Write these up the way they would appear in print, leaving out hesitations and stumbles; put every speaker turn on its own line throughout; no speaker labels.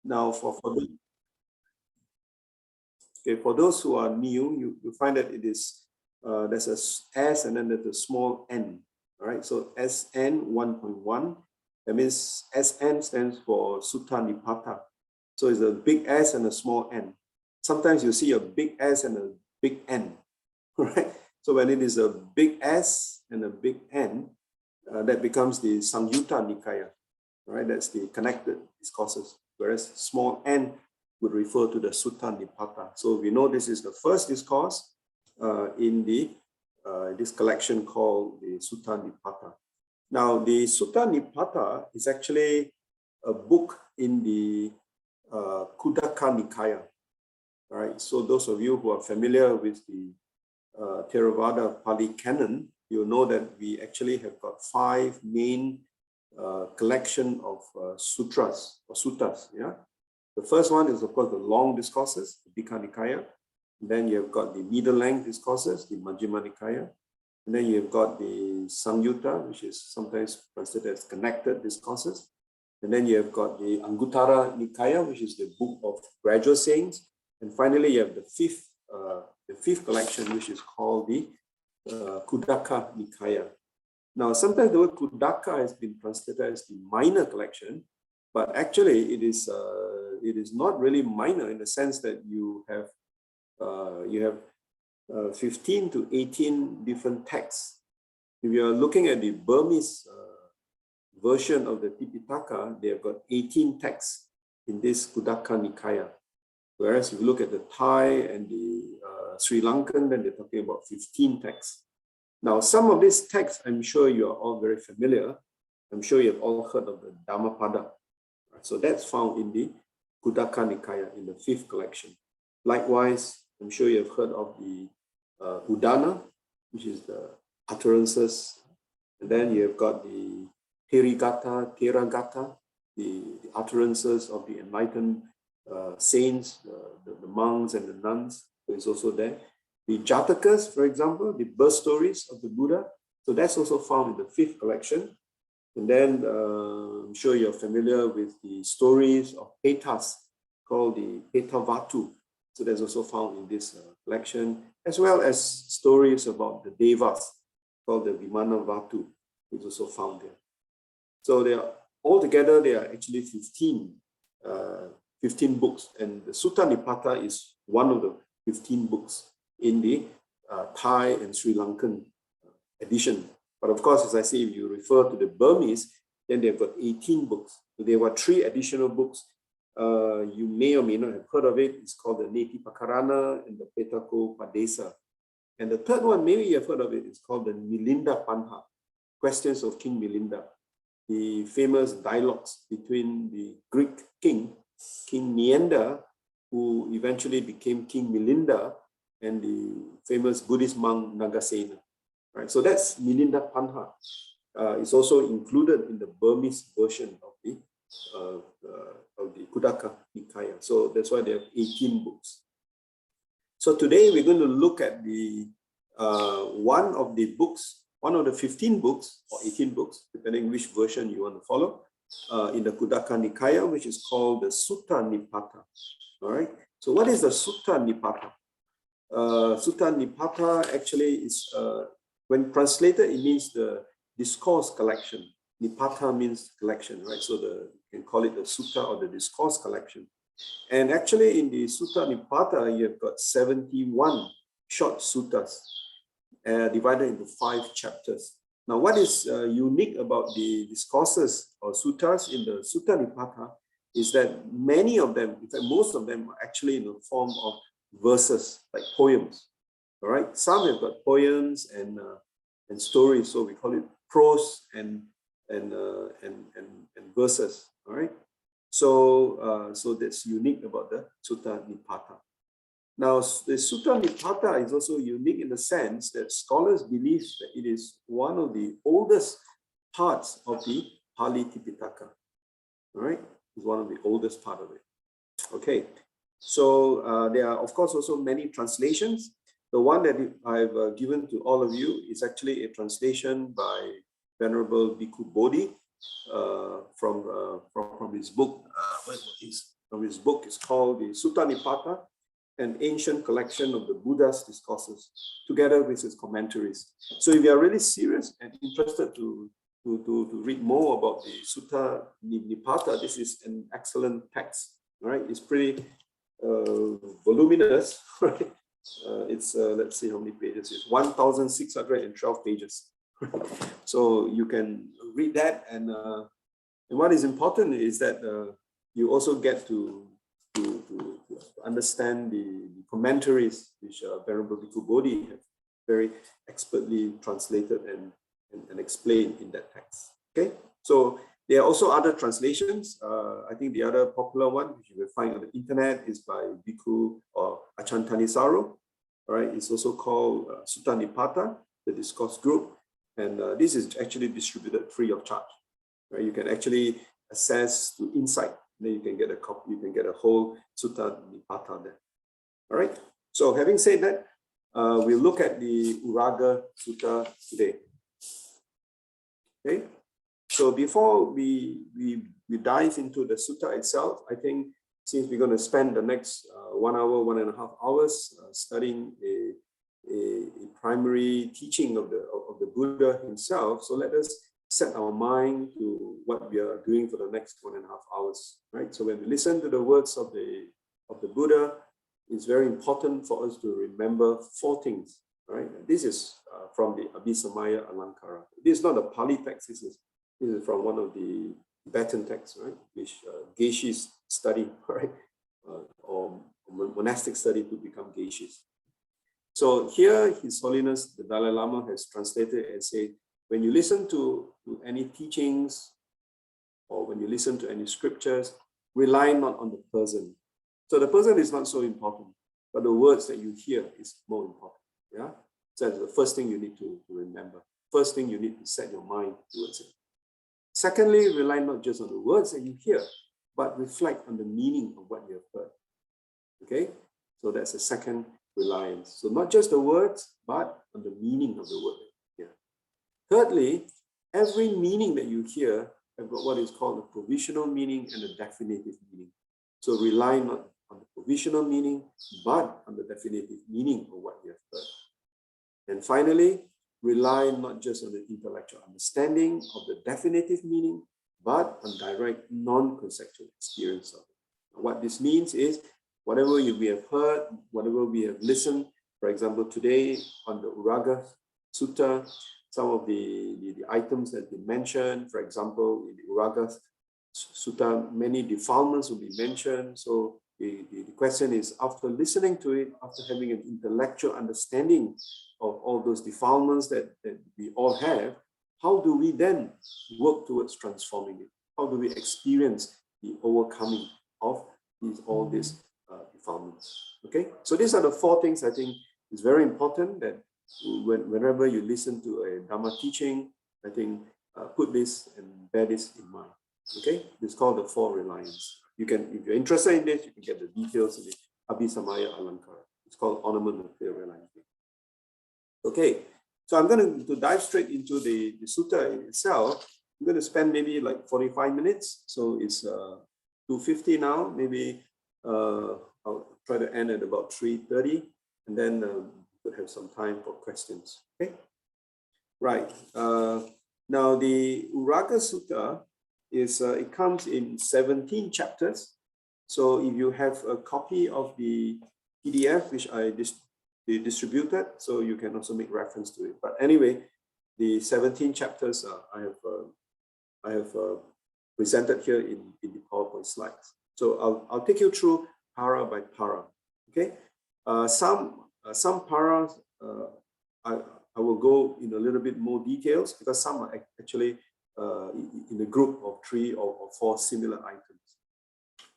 Now, for those who are new, you find that it is there's a S and then there's a small n. All right, so Sn1.1. That means Sn stands for Sutta Nipata. So it's a big S and a small n. Sometimes you see a big S and a big N. Right? So when it is a big S and a big N, that becomes the Samyutta Nikaya. Right? That's the connected discourses. Whereas small n would refer to the Sutta Nipata. So we know this is the first discourse in this collection called the Sutta Nipata. Now, the Sutta Nipata is actually a book in the Kudaka Nikaya. All right, so those of you who are familiar with the Theravada Pali Canon, you'll know that we actually have got 5 main collection of sutras or suttas. Yeah, the first one is of course the long discourses, the Dika Nikaya. Then you have got the middle length discourses, the Majjhima Nikaya. And then you have got the Samyutta, which is sometimes translated as connected discourses. And then you have got the Anguttara Nikaya, which is the book of gradual sayings. And finally, you have the fifth collection, which is called the Kudaka Nikaya. Now, sometimes the word Kudaka has been translated as the minor collection, but actually it is not really minor in the sense that you have 15 to 18 different texts. If you are looking at the Burmese version of the Tipitaka, they have got 18 texts in this Kudaka Nikaya. Whereas if you look at the Thai and the Sri Lankan, then they're talking about 15 texts. Now, some of these texts, I'm sure you are all very familiar. I'm sure you have all heard of the Dhammapada. So that's found in the Kudaka Nikaya, in the 5th collection. Likewise, I'm sure you have heard of the Udana, which is the utterances. And then you have got the Theragata, the utterances of the enlightened saints, the monks and the nuns. So it's also there. The Jatakas, for example, the birth stories of the Buddha. So that's also found in the 5th collection. And then I'm sure you're familiar with the stories of Petas, called the Petavatu. So that's also found in this collection, as well as stories about the Devas, called the Vimanavatu, is also found there. So they are altogether, there are actually 15 books, and the Sutta Nipata is one of the 15 books in the Thai and Sri Lankan edition. But of course, as I say, if you refer to the Burmese, then they've got 18 books. So there were 3 additional books. You may or may not have heard of it. It's called the Neti Pakarana and the Petako Padesa. And the third one, maybe you have heard of it, it's called the Milinda Panha, Questions of King Milinda, the famous dialogues between the Greek king, King Menander, who eventually became King Milinda, and the famous Buddhist monk Nagasena. Right? So that's Milinda Panha. It's also included in the Burmese version of the Kudaka Nikaya. So that's why they have 18 books. So today we're going to look at the one of the 15 books or 18 books, depending which version you want to follow, in the Kudaka Nikaya, which is called the Sutta Nipata. All right. So what is the Sutta Nipata? Sutta Nipata actually is, when translated, it means the discourse collection. Nipata means collection, right? So you can call it the Sutta or the discourse collection. And actually in the Sutta Nipata, you have got 71 short suttas divided into 5 chapters. Now, what is unique about the discourses or suttas in the Sutta Nipata is that many of them, in fact, most of them are actually in the form of verses, like poems. All right, some have got poems and stories, so we call it prose and verses. All right, so that's unique about the Sutta Nipata. Now, the Sutta Nipata is also unique in the sense that scholars believe that it is one of the oldest parts of the Pali Tipitaka. All right, it's one of the oldest part of it. Okay, so there are of course also many translations. The one that I've given to all of you is actually a translation by Venerable Bhikkhu Bodhi from his book. What is of his book is called the Sutta Nipata, an ancient collection of the Buddha's discourses, together with his commentaries. So if you are really serious and interested to read more about the Sutta Nipata, this is an excellent text. All right, it's pretty voluminous. Right? It's let's see how many pages. It's 1,612 pages. So you can read that, and what is important is that you also get to understand the commentaries which Venerable Bhikkhu Bodhi have very expertly translated and explained in that text. Okay, so there are also other translations. I think the other popular one, which you will find on the internet, is by Bhikkhu or Ajahn Thanisaro. All right, it's also called Sutta Nipata, the discourse group, and this is actually distributed free of charge. Right, you can actually access to Insight. Then you can get a copy. You can get a whole Sutta Nipata there. All right. So having said that, we'll look at the Uraga Sutta today. Okay. So before we dive into the sutta itself, I think since we're going to spend the next 1 hour, 1.5 hours studying a primary teaching of the Buddha himself, so let us set our mind to what we are doing for the next 1.5 hours. Right. So when we listen to the words of the Buddha, it's very important for us to remember 4 things. Right. This is from the Abhisamaya Alankara. This is not a Pali text. This is from one of the Tibetan texts, right, which geishis study, right, or monastic study to become geishis. So here, His Holiness the Dalai Lama has translated and said, when you listen to any teachings or when you listen to any scriptures, rely not on the person. So the person is not so important, but the words that you hear is more important. Yeah, so that's the first thing you need to remember. First thing you need to set your mind towards it. Secondly, rely not just on the words that you hear, but reflect on the meaning of what you have heard. Okay, so that's the second reliance. So not just the words, but on the meaning of the word. Yeah. Thirdly, every meaning that you hear have got what is called a provisional meaning and a definitive meaning. So rely not on the provisional meaning, but on the definitive meaning of what you have heard. And finally, rely not just on the intellectual understanding of the definitive meaning, but on direct non-conceptual experience of it. What this means is, whatever we have heard, whatever we have listened, for example, today on the Uraga Sutta, some of the items that they mentioned, for example, in the Uraga Sutta, many defilements will be mentioned. So the question is, after listening to it, after having an intellectual understanding of all those defilements that we all have, how do we then work towards transforming it? How do we experience the overcoming of all these defilements? Okay, so these are the 4 things I think is very important that whenever you listen to a Dhamma teaching, I think put this and bear this in mind. Okay, it's called the 4 reliance. You can, if you're interested in this, you can get the details in the Abhisamaya Alankara. It's called Ornament of Clear Realization. Okay, so I'm going to dive straight into the sutta in itself. I'm going to spend maybe like 45 minutes. So it's 2:50 now. Maybe I'll try to end at about 3:30, and then we'll have some time for questions. Okay, right. Now the Uraga Sutta is it comes in 17 chapters. So if you have a copy of the PDF, which I distributed, so you can also make reference to it. But anyway, the 17 chapters I have presented here in the PowerPoint slides. So I'll take you through para by para. Okay, some paras I will go in a little bit more details because some are actually in a group of 3 or 4 similar items.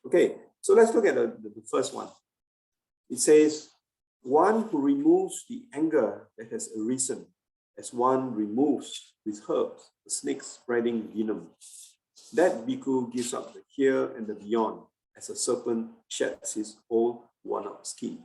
Okay, so let's look at the first one. It says, one who removes the anger that has arisen, as one removes with herbs the snake spreading venom. That bhikkhu gives up the here and the beyond, as a serpent sheds his whole worn-out skin.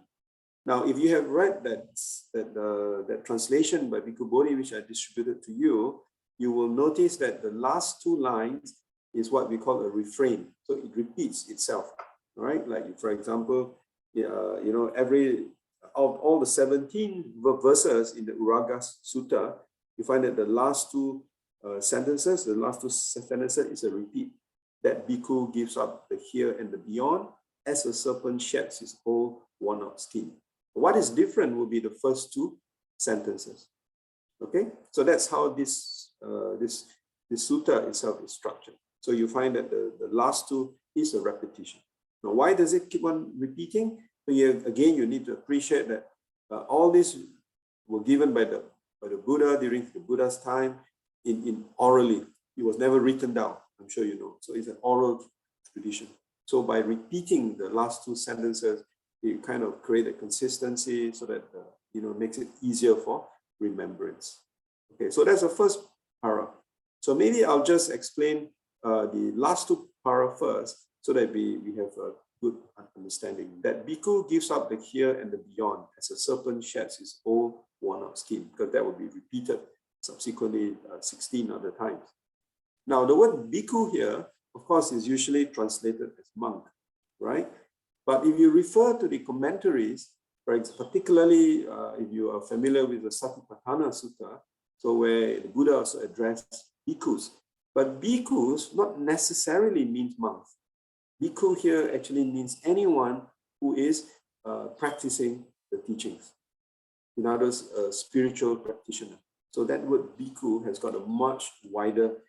Now, if you have read that translation by Bhikkhu Bodhi, which I distributed to you, you will notice that the last 2 lines is what we call a refrain. So it repeats itself. right? Like, for example, you know, every of all the 17 verses in the Uraga Sutta, you find that the last two sentences is a repeat. That bhikkhu gives up the here and the beyond as a serpent sheds his whole worn-out skin. What is different will be the first two sentences. Okay, so that's how this sutta itself is structured. So you find that the last two is a repetition. Now, why does it keep on repeating? So here, again, you need to appreciate that all these were given by the Buddha during the Buddha's time in orally. It was never written down. I'm sure you know. So it's an oral tradition. So by repeating the last two sentences, you kind of create a consistency so that you know, makes it easier for remembrance. Okay, so that's the first para. So maybe I'll just explain the last two para first, so that we have a good understanding. That bhikkhu gives up the here and the beyond as a serpent sheds his old worn-out skin, because that will be repeated subsequently 16 other times. Now, the word bhikkhu here, of course, is usually translated as monk, right? But if you refer to the commentaries, particularly if you are familiar with the Satipatthana Sutta, so where the Buddha also addressed bhikkhus, but bhikkhus not necessarily means monks. Bhikkhu here actually means anyone who is practicing the teachings. In other words, a spiritual practitioner. So that word bhikkhu has got a much wider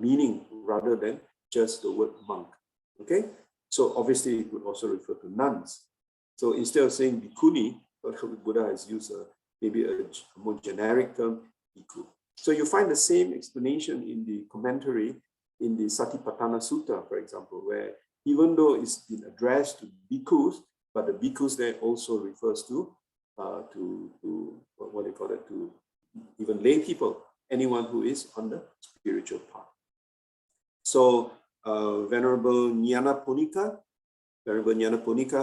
meaning rather than just the word monk. Okay, so obviously it would also refer to nuns. So instead of saying bhikkhuni, Buddha has used maybe a more generic term, bhikkhu. So you find the same explanation in the commentary in the Satipatthana Sutta, for example, where even though it's been addressed to bhikkhus, but the bhikkhus there also refers to what they call it, to even lay people, anyone who is on the spiritual path. So Venerable Nyanaponika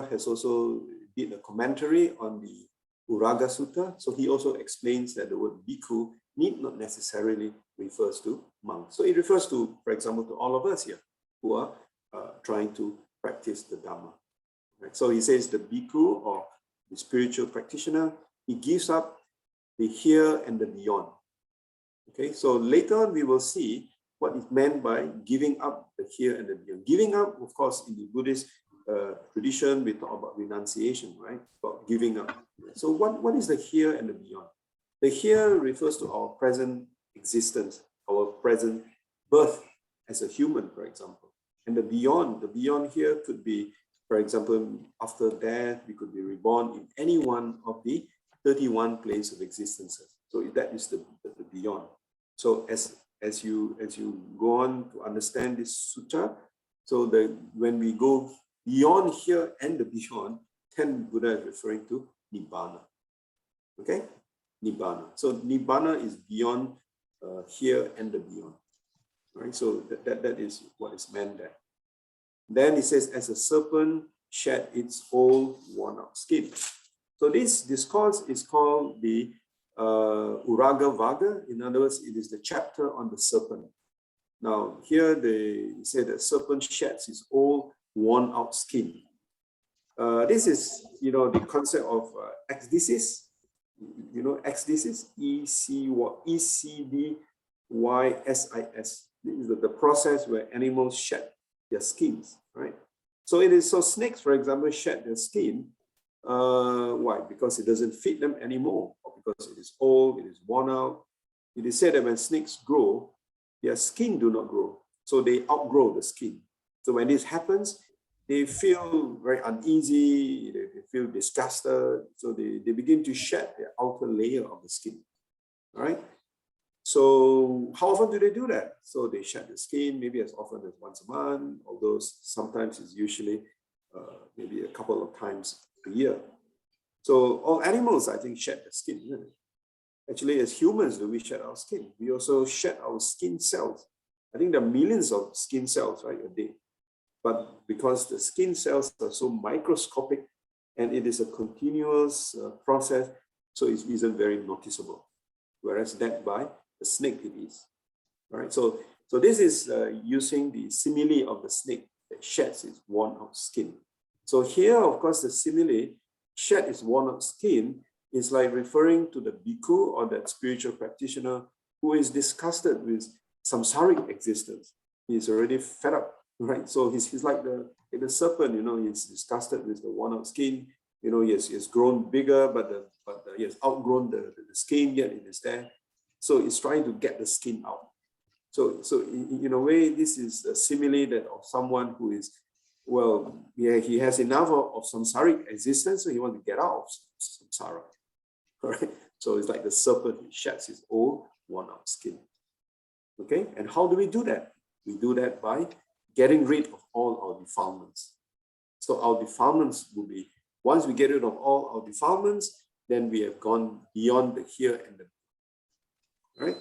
has also did a commentary on the Uraga Sutta. So he also explains that the word bhikkhu need not necessarily refers to monks. So it refers to, for example, to all of us here who are trying to practice the Dhamma. Right? So he says the bhikkhu, or the spiritual practitioner, he gives up the here and the beyond. Okay, so later on we will see what is meant by giving up the here and the beyond. Giving up, of course, in the Buddhist tradition, we talk about renunciation, right? About giving up. So what is the here and the beyond? The here refers to our present existence, our present birth as a human, for example. And the beyond here could be, for example, after death, we could be reborn in any one of the 31 planes of existences. So that is the beyond. So as you go on to understand this sutta, so when we go beyond here and the beyond, then Buddha is referring to Nibbana. Okay, Nibbana. So Nibbana is beyond here and the beyond. Right. So that is what is meant there. Then it says, as a serpent shed its whole worn-out skin. So this discourse is called the Uraga Vaga. In other words, it is the chapter on the serpent. Now, here they say that serpent sheds its old worn-out skin. This is, the concept of ecdysis. Ecdysis, ECDYSIS. This is the process where animals shed their skins, right? So snakes, for example, shed their skin. Why? Because it doesn't fit them anymore, or because it is old, it is worn out. It is said that when snakes grow, their skin do not grow, so they outgrow the skin. So when this happens, they feel very uneasy, they feel disgusted, so they begin to shed their outer layer of the skin, right? So how often do they do that? So they shed the skin maybe as often as once a month, although sometimes it's usually maybe a couple of times a year. So all animals, I think, shed their skin, isn't it? Actually, as humans, do we shed our skin? We also shed our skin cells. I think there are millions of skin cells, right, a day. But because the skin cells are so microscopic and it is a continuous process, so it isn't very noticeable. Whereas that by the snake it is. All right. So this is using the simile of the snake. that sheds its worn out skin. So here, of course, the simile, shed its worn out skin, is like referring to the bhikkhu or that spiritual practitioner who is disgusted with samsaric existence. He's already fed up, right? So he's like the serpent, he's disgusted with the worn out skin. He has grown bigger, but he has outgrown the skin, yet it is there. So it's trying to get the skin out. So in a way, this is a simile that of someone who is, he has enough of samsaric existence, so he wants to get out of samsara. Right? So it's like the serpent who sheds his old worn out skin. Okay, and how do we do that? We do that by getting rid of all our defilements. So our defilements will be, once we get rid of all our defilements, then we have gone beyond the here and the now. Right?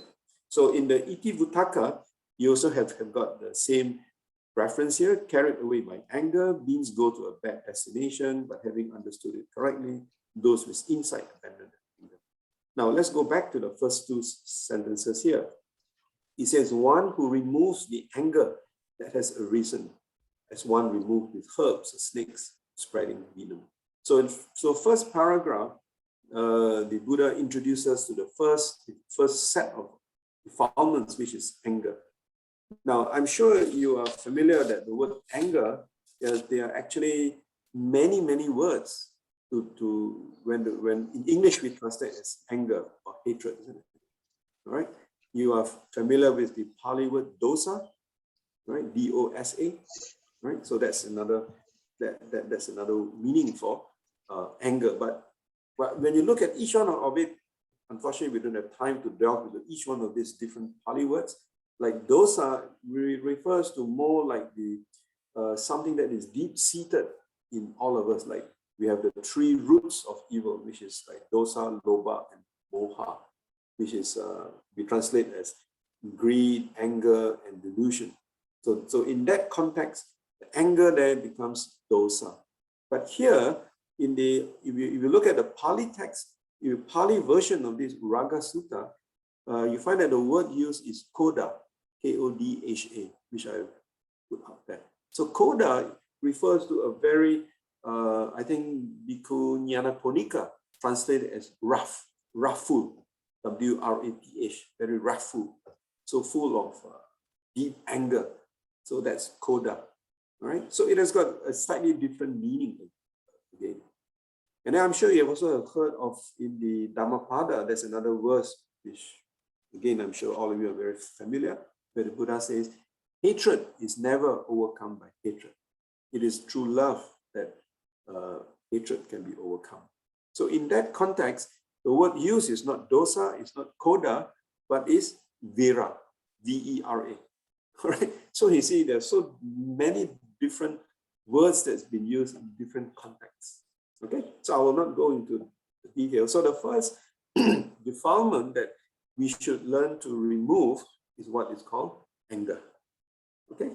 So in the Iti Vuttaka, you also have got the same reference here. Carried away by anger, beings go to a bad destination, but having understood it correctly, those with insight abandon the kingdom. Now let's go back to the first two sentences here. He says, one who removes the anger that has arisen, as one removed with herbs or snakes spreading venom. So first paragraph, the Buddha introduces us to the first set of defilements, which is anger. Now, I'm sure you are familiar that the word anger, there are actually many, many words when in English we translate as anger or hatred, isn't it? All right. You are familiar with the Pali word dosa, right? D-O-S-A, right? So that's another that's another meaning for anger. But when you look at each one of it, unfortunately, we don't have time to delve into each one of these different Pali words. Like dosa refers to more like the something that is deep-seated in all of us. Like we have the three roots of evil, which is like dosa, lobha, and moha, which is we translate as greed, anger, and delusion. So in that context, the anger there becomes dosa. But here, if you look at the Pali text, the Pali version of this Uraga Sutta, you find that the word used is koda, K-O-D-H-A, which I put up there. So koda refers to a very, I think, Bhikkhu Nyanaponika, translated as rough, wrathful, W-R-A-T-H, very wrathful, so full of deep anger. So that's koda, right? So it has got a slightly different meaning again. And then I'm sure you have also heard of in the Dhammapada, there's another verse, which again, I'm sure all of you are very familiar, where the Buddha says, hatred is never overcome by hatred. It is through love that hatred can be overcome. So in that context, the word used is not dosa, it's not koda, but is vera, V-E-R-A. All right. So you see, there's so many different words that's been used in different contexts. Okay, so I will not go into the details. So the first defilement that we should learn to remove is what is called anger. Okay.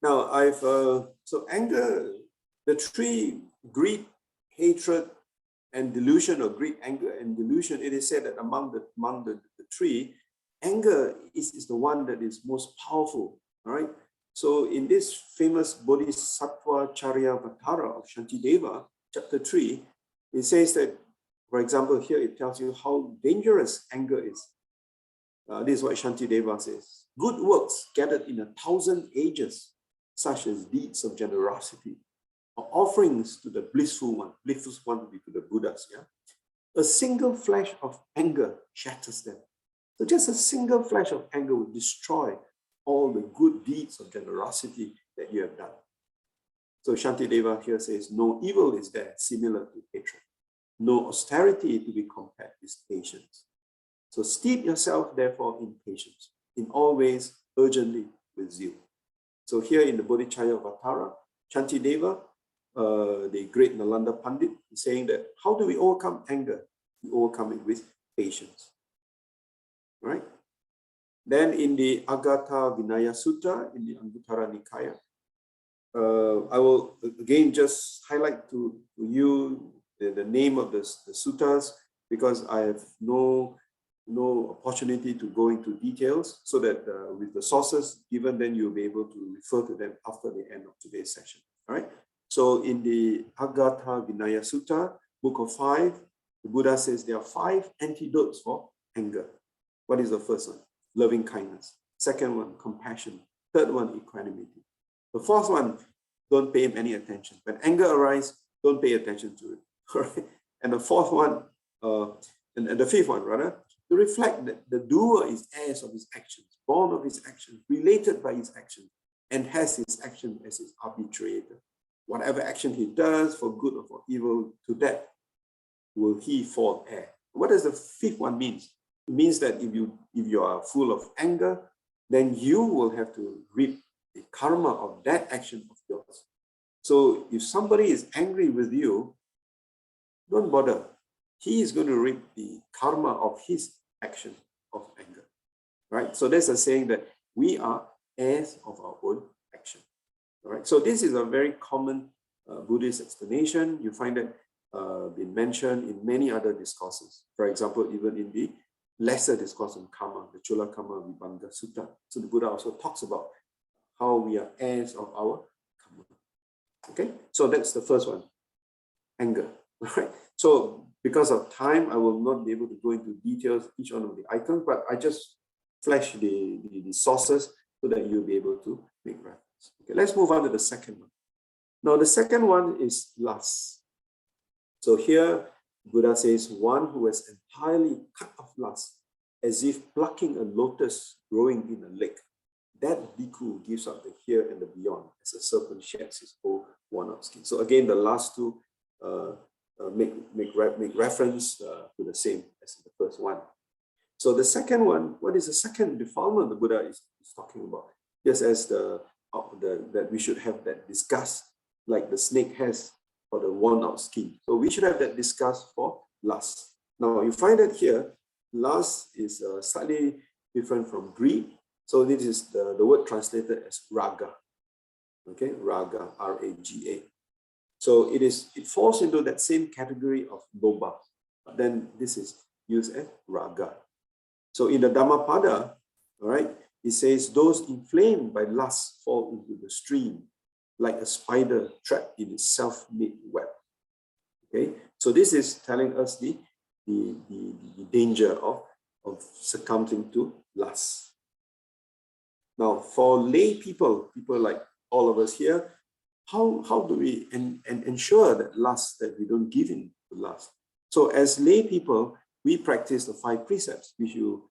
Now so anger, the three, greed, hatred, and delusion, or greed, anger, and delusion, it is said that among the three, anger is the one that is most powerful. All right. So in this famous Bodhisattva Charyavatara of Shantideva, chapter 3, it says that, for example, here it tells you how dangerous anger is. This is what Shantideva says. Good works gathered in 1,000 ages, such as deeds of generosity, or offerings to the blissful one. Blissful one would be to the Buddhas. Yeah, a single flash of anger shatters them. So just a single flash of anger will destroy all the good deeds of generosity that you have done. So Shantideva here says, no evil is there similar to hatred. No austerity to be compared with patience. So steep yourself, therefore, in patience, in all ways, urgently, with zeal. So here in the Bodhisattva Shantideva, the great Nalanda Pandit, is saying that how do we overcome anger? We overcome it with patience. Right? Then in the Agatha Vinaya Sutta, in the Anguttara Nikaya, I will again just highlight to you the name of the suttas, because I have no no opportunity to go into details, so that with the sources given, then you'll be able to refer to them after the end of today's session. All right. So in the Agatha Vinaya Sutta, book of 5, the Buddha says there are 5 antidotes for anger. What is the first one? Loving kindness. Second one, compassion. Third one, equanimity. The fourth one, don't pay him any attention. When anger arises, don't pay attention to it. All right. And the fourth one, and the fifth one, rather, to reflect that the doer is heirs of his actions, born of his actions, related by his actions, and has his action as his arbitrator. Whatever action he does, for good or for evil, to that will he fall heir. What does the fifth one mean? It means that if you are full of anger, then you will have to reap the karma of that action of yours. So if somebody is angry with you, don't bother. He is going to reap the karma of his action of anger, right? So that's a saying that we are heirs of our own action, all right? So this is a very common Buddhist explanation. You find that been mentioned in many other discourses. For example, even in the lesser discourse on karma, the Chulakama Vibhanga Sutta. So the Buddha also talks about how we are heirs of our karma. Okay, so that's the first one, anger, right? So because of time, I will not be able to go into details each one of the items, but I just flash the sources so that you'll be able to make reference. Okay, let's move on to the second one. Now, the second one is lust. So here, Buddha says, one who has entirely cut off lust, as if plucking a lotus growing in a lake, that bhikkhu gives up the here and the beyond, as a serpent sheds his whole worn-out skin. So again, the last two make reference to the same as the first one. So the second one, what is the second defilement the Buddha is talking about? Just as that we should have that disgust, like the snake has for the worn-out skin. So we should have that disgust for lust. Now you find that here, lust is slightly different from greed. So this is the word translated as raga. Okay, raga, R-A-G-A. So it falls into that same category of lobha, but then this is used as raga. So in the Dhammapada, all right, it says those inflamed by lust fall into the stream, like a spider trapped in its self-made web. Okay, so this is telling us the danger of succumbing to lust. Now, for lay people like all of us here, how do we ensure that we don't give in to lust? So as lay people, we practice the 5 precepts, which you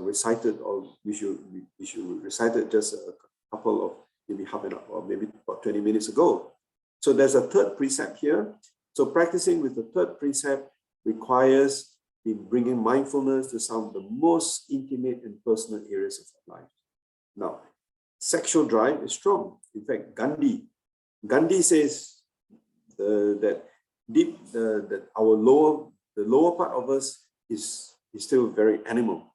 recited, or which you recited just a couple of, maybe half an hour, or maybe about 20 minutes ago. So there's a third precept here. So practicing with the third precept requires in bringing mindfulness to some of the most intimate and personal areas of life. Now, sexual drive is strong. In fact, Gandhi says that the lower part of us is still very animal.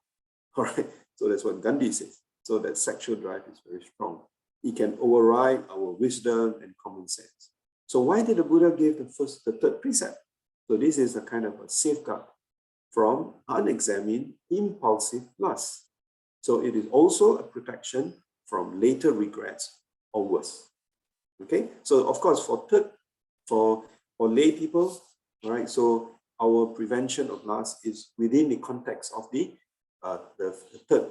All right. So that's what Gandhi says. So that sexual drive is very strong. It can override our wisdom and common sense. So why did the Buddha give the third precept? So this is a kind of a safeguard from unexamined impulsive lust. So it is also a protection from later regrets or worse. Okay, so of course for lay people, all right, so our prevention of lust is within the context of the third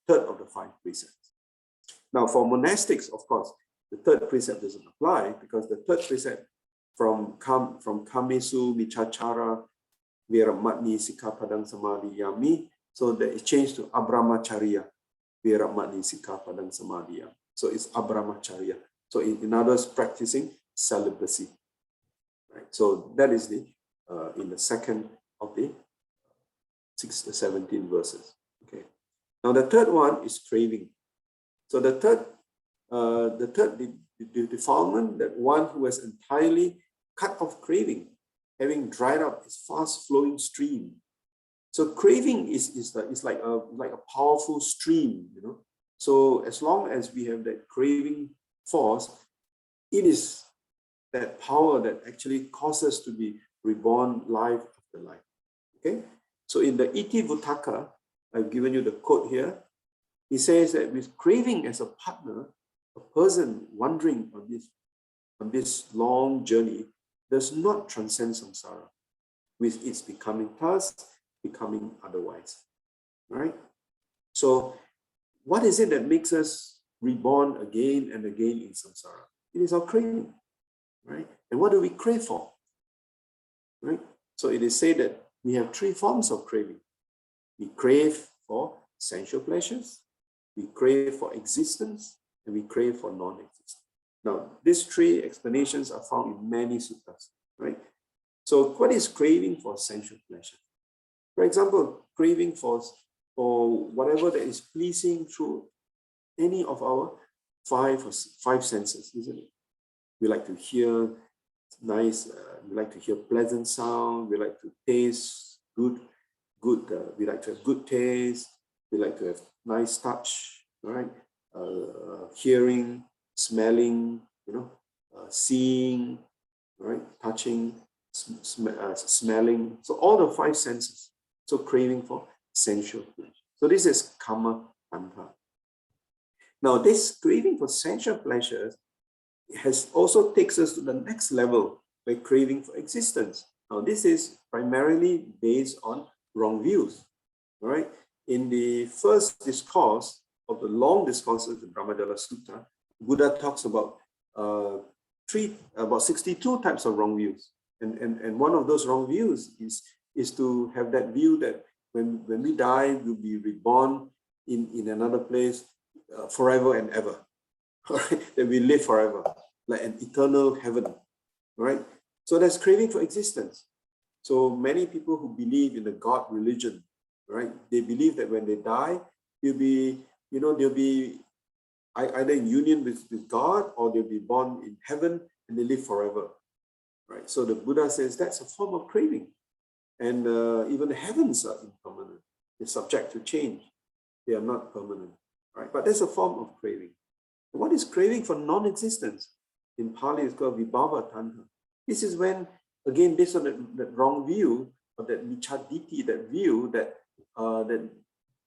of the 5 precepts. Now for monastics, of course, the third precept doesn't apply, because the third precept from kamesu michachara veramatni sikappadang samadhiyami, so that is changed to abramacharya veramatni sikappadang samadhiyami. So it's abramacharya. So in other words, practicing celibacy. Right. So that is the in the second of the 6 to 17 verses. Okay. Now the third one is craving. So the third defilement, that one who has entirely cut off craving, having dried up its fast-flowing stream. So craving is like a powerful stream, you know. So as long as we have that craving force, it is that power that actually causes us to be reborn life after life. Okay, So in the Iti Vuttaka, I've given you the quote here. He says that with craving as a partner, a person wandering on this long journey does not transcend samsara, with its becoming thus, becoming otherwise. Right? So what is it that makes us reborn again and again in samsara? It is our craving. Right? And what do we crave for? Right? So it is said that we have three forms of craving. We crave for sensual pleasures, we crave for existence, and we crave for non-existence. Now, these three explanations are found in many suttas, right? So what is craving for sensual pleasure? For example, craving for whatever that is pleasing through any of our five senses, isn't it? We like to hear nice, we like to hear pleasant sound, we like to taste good, we like to have good taste, we like to have nice touch, right? Hearing, smelling, seeing, right? Touching, smelling. So all the five senses. So craving for sensual pleasure. So this is kama tanha. Now this craving for sensual pleasures also takes us to the next level by craving for existence. Now this is primarily based on wrong views, right? In the first discourse of the long discourses, the Brahmadala Sutta, Buddha talks about about 62 types of wrong views. And one of those wrong views is to have that view that when we die, we'll be reborn in another place forever and ever. Right? That we live forever, like an eternal heaven. Right? So there's craving for existence. So many people who believe in the God religion, right? They believe that when they die, they'll be either in union with God, or they'll be born in heaven and they live forever. Right? So the Buddha says that's a form of craving. And even the heavens are impermanent. They're subject to change. They are not permanent. Right? But there's a form of craving. What is craving for non-existence? In Pali, it's called vibhava tanha. This is when, again, based on that wrong view, or that michaditi, that view that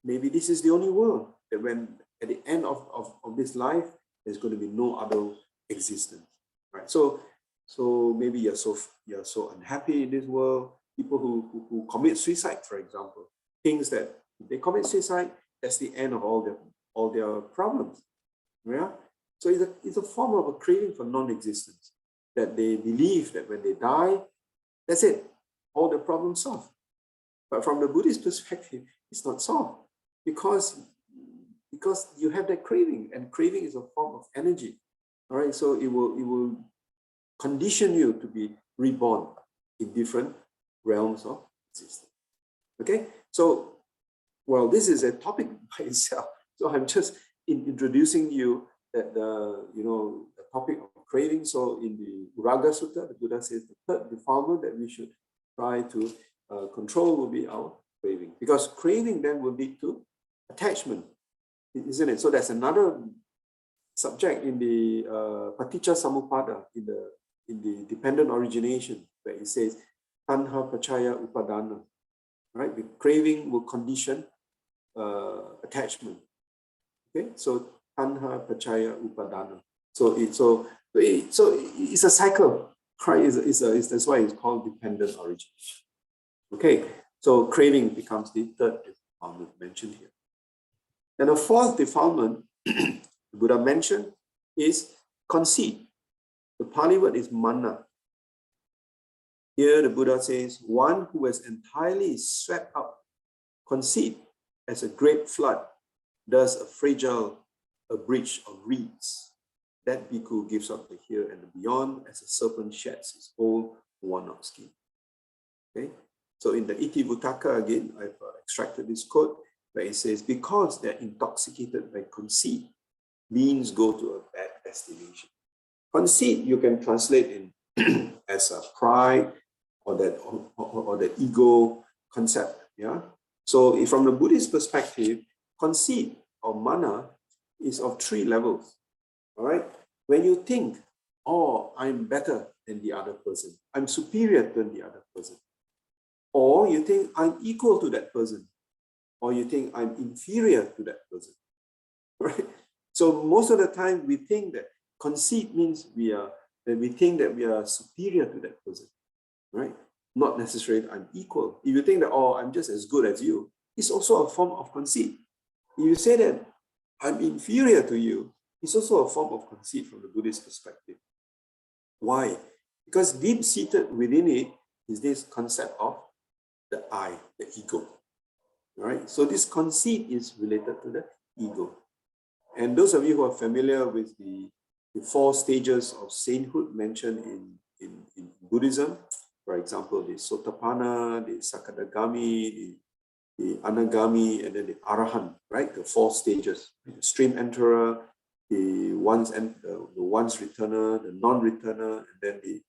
maybe this is the only world, that when at the end of this life, there's going to be no other existence. Right? So maybe you're so unhappy in this world. People who commit suicide, for example, things that if they commit suicide, that's the end of all their problems. Yeah. So it's a form of a craving for non-existence, that they believe that when they die, that's it, all the problems solved. But from the Buddhist perspective, it's not solved because you have that craving, and craving is a form of energy. All right, so it will condition you to be reborn in different realms of existence. Okay, so well, this is a topic by itself. So I'm just introducing you that the topic of craving. So in the Uraga Sutta, the Buddha says the third defilement that we should try to control will be our craving, because craving then will lead to attachment, isn't it? So that's another subject in the Paticca Samuppada, in the dependent origination, where it says tanha pacaya upadana. Right, the craving will condition attachment. Okay, so tanha pacaya upadana. So it's a cycle. Right? That's why it's called dependent origination. Okay, so craving becomes the third defilement mentioned here. And the fourth defilement the Buddha mentioned is conceit. The Pali word is mana. Here the Buddha says, one who has entirely swept up conceit as a great flood does a bridge of reeds. That bhikkhu gives up the here and the beyond as a serpent sheds its whole worn-out skin. Okay, so in the Iti Vuttaka again, I've extracted this quote where it says, because they're intoxicated by conceit, means go to a bad destination. Conceit you can translate in as a pride, or that ego concept. Yeah. So from the Buddhist perspective, conceit or mana is of three levels. All right. When you think, oh, I'm better than the other person, I'm superior than the other person, or you think I'm equal to that person, or you think I'm inferior to that person, right? So most of the time we think that conceit means we think that we are superior to that person, right? Not necessarily I'm equal. If you think that, oh, I'm just as good as you, it's also a form of conceit. If you say that I'm inferior to you, it's also a form of conceit from the Buddhist perspective. Why? Because deep-seated within it is this concept of the I, the ego. All right? So this conceit is related to the ego. And those of you who are familiar with the 4 stages of sainthood mentioned in Buddhism, for example, the Sotapanna, the Sakadagami, the Anagami, and then the Arahant, right? The 4 stages: the stream enterer, the once returner, the non-returner, and then the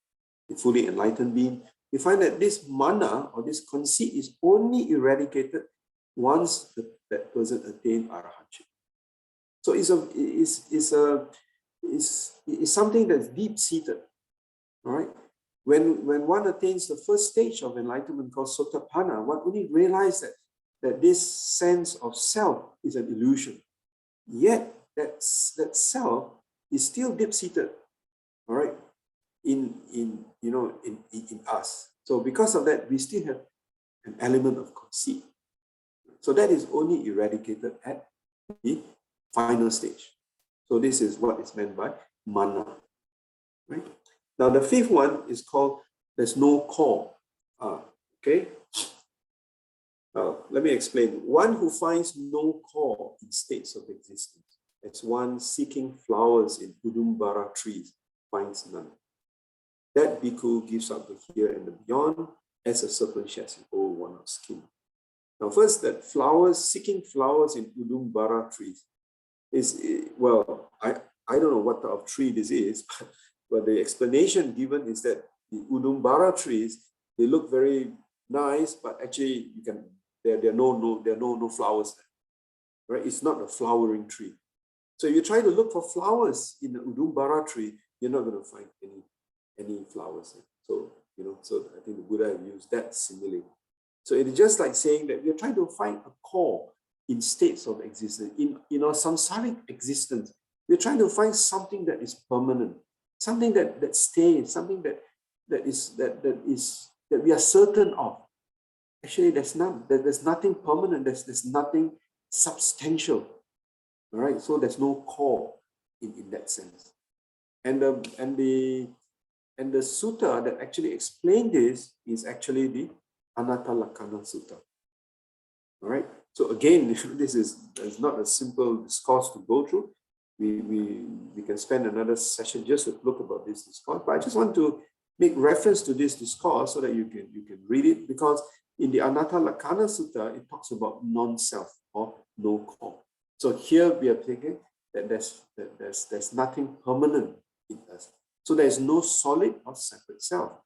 fully enlightened being. You find that this mana or this conceit is only eradicated once that person attained arahantship. So it's something that's deep-seated, all right? When one attains the first stage of enlightenment called Sotapanna, one only realizes that this sense of self is an illusion. Yet that self is still deep-seated, all right, in us. So because of that, we still have an element of conceit. So that is only eradicated at the final stage. So this is what is meant by mana, right? Now the 5th one is called there's no core. Okay. Let me explain. One who finds no core in states of existence, as one seeking flowers in Udumbara trees, finds none. That bhikkhu gives up the here and the beyond, as a serpent sheds an old worn-out skin. Now, first, that seeking flowers in Udumbara trees is, well, I don't know what type of tree this is, but the explanation given is that the Udumbara trees, they look very nice, but actually there are no flowers there, right? It's not a flowering tree. So if you try to look for flowers in the Udumbara tree, you're not going to find any flowers there. So, so I think the Buddha have used that simile. So it is just like saying that we're trying to find a core in states of existence. In our samsaric existence, we're trying to find something that is permanent, something that stays, something that we are certain of. Actually, there's none. There's nothing permanent. There's nothing substantial. All right. So there's no core in that sense. And the sutta that actually explained this is actually the Untitled Sutta. All right. So again, this is not a simple discourse to go through. We can spend another session just to look about this discourse. But I just want to make reference to this discourse so that you can read it, because in the Untitled Sutta, it talks about non-self or no core. So here we are thinking that there's nothing permanent in us. So there's no solid or separate self.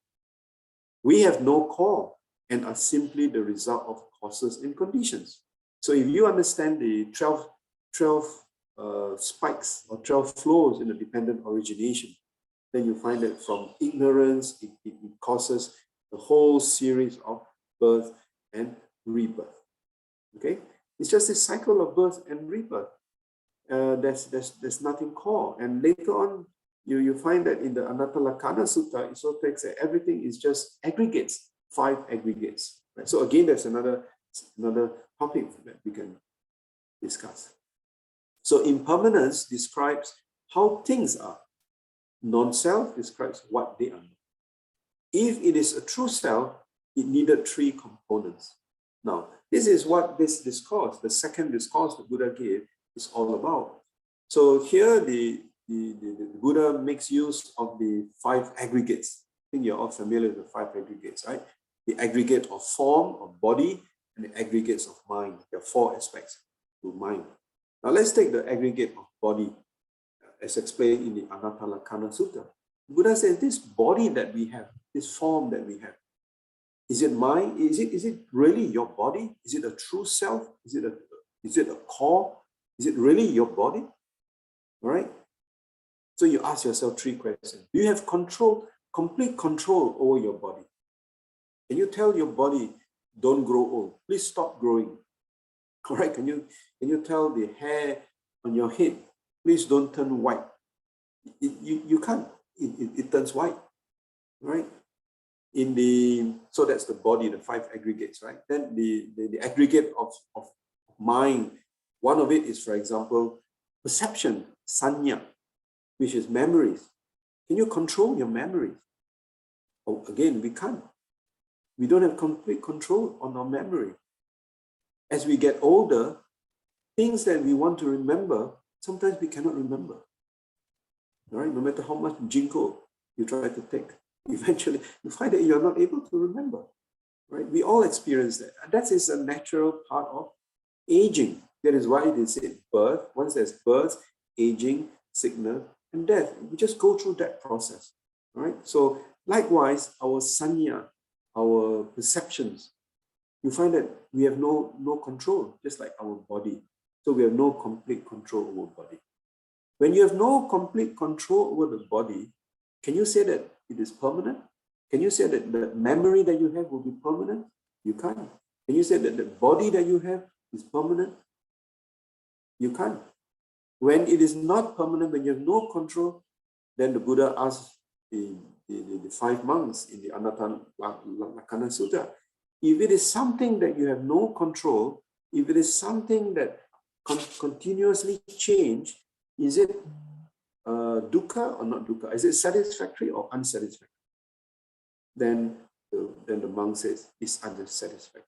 We have no core and are simply the result of causes and conditions. So if you understand the 12 spikes or 12 flows in the dependent origination, then you find that from ignorance, it causes the whole series of birth and rebirth. Okay? It's just a cycle of birth and rebirth. There's nothing core. And later on, you find that in the Untitled Sutta, it also takes that everything is just aggregates, 5 aggregates. Right? So again, there's another topic that we can discuss. So impermanence describes how things are. Non-self describes what they are. If it is a true self, it needed 3 components. Now, this is what this discourse, the second discourse the Buddha gave, is all about. So here the Buddha makes use of the 5 aggregates. I think you're all familiar with the 5 aggregates, right? The aggregate of form, of body, and the aggregates of mind. There are 4 aspects to mind. Now let's take the aggregate of body, as explained in the Untitled Sutta. Buddha says this body that we have, this form that we have, is it mine? Is it really your body? Is it a true self? Is it a core? Is it really your body? All right. So you ask yourself 3 questions. Do you have complete control over your body? Can you tell your body don't grow old. Please stop growing. All right, can you tell the hair on your head, please don't turn white? You can't. It turns white, right? So that's the body, the 5 aggregates, right? Then the aggregate of mind, one of it is, for example, perception, sanya, which is memories. Can you control your memories? Oh, again, we can't. We don't have complete control on our memory. As we get older, things that we want to remember, sometimes we cannot remember. All right? No matter how much ginkgo you try to take, eventually you find that you're not able to remember. Right? We all experience that. And that is a natural part of aging. That is why they say birth. Once there's birth, aging, sickness, and death. We just go through that process. All right? So likewise, our sanya, our perceptions, you find that we have no control, just like our body. So we have no complete control over body. When you have no complete control over the body, can you say that it is permanent? Can you say that the memory that you have will be permanent? You can't. Can you say that the body that you have is permanent? You can't. When it is not permanent, when you have no control, then the Buddha asked the 5 monks in the Untitled Sutta, if it is something that you have no control, if it is something that continuously change, is it dukkha or not dukkha? Is it satisfactory or unsatisfactory? Then the monk says it's unsatisfactory.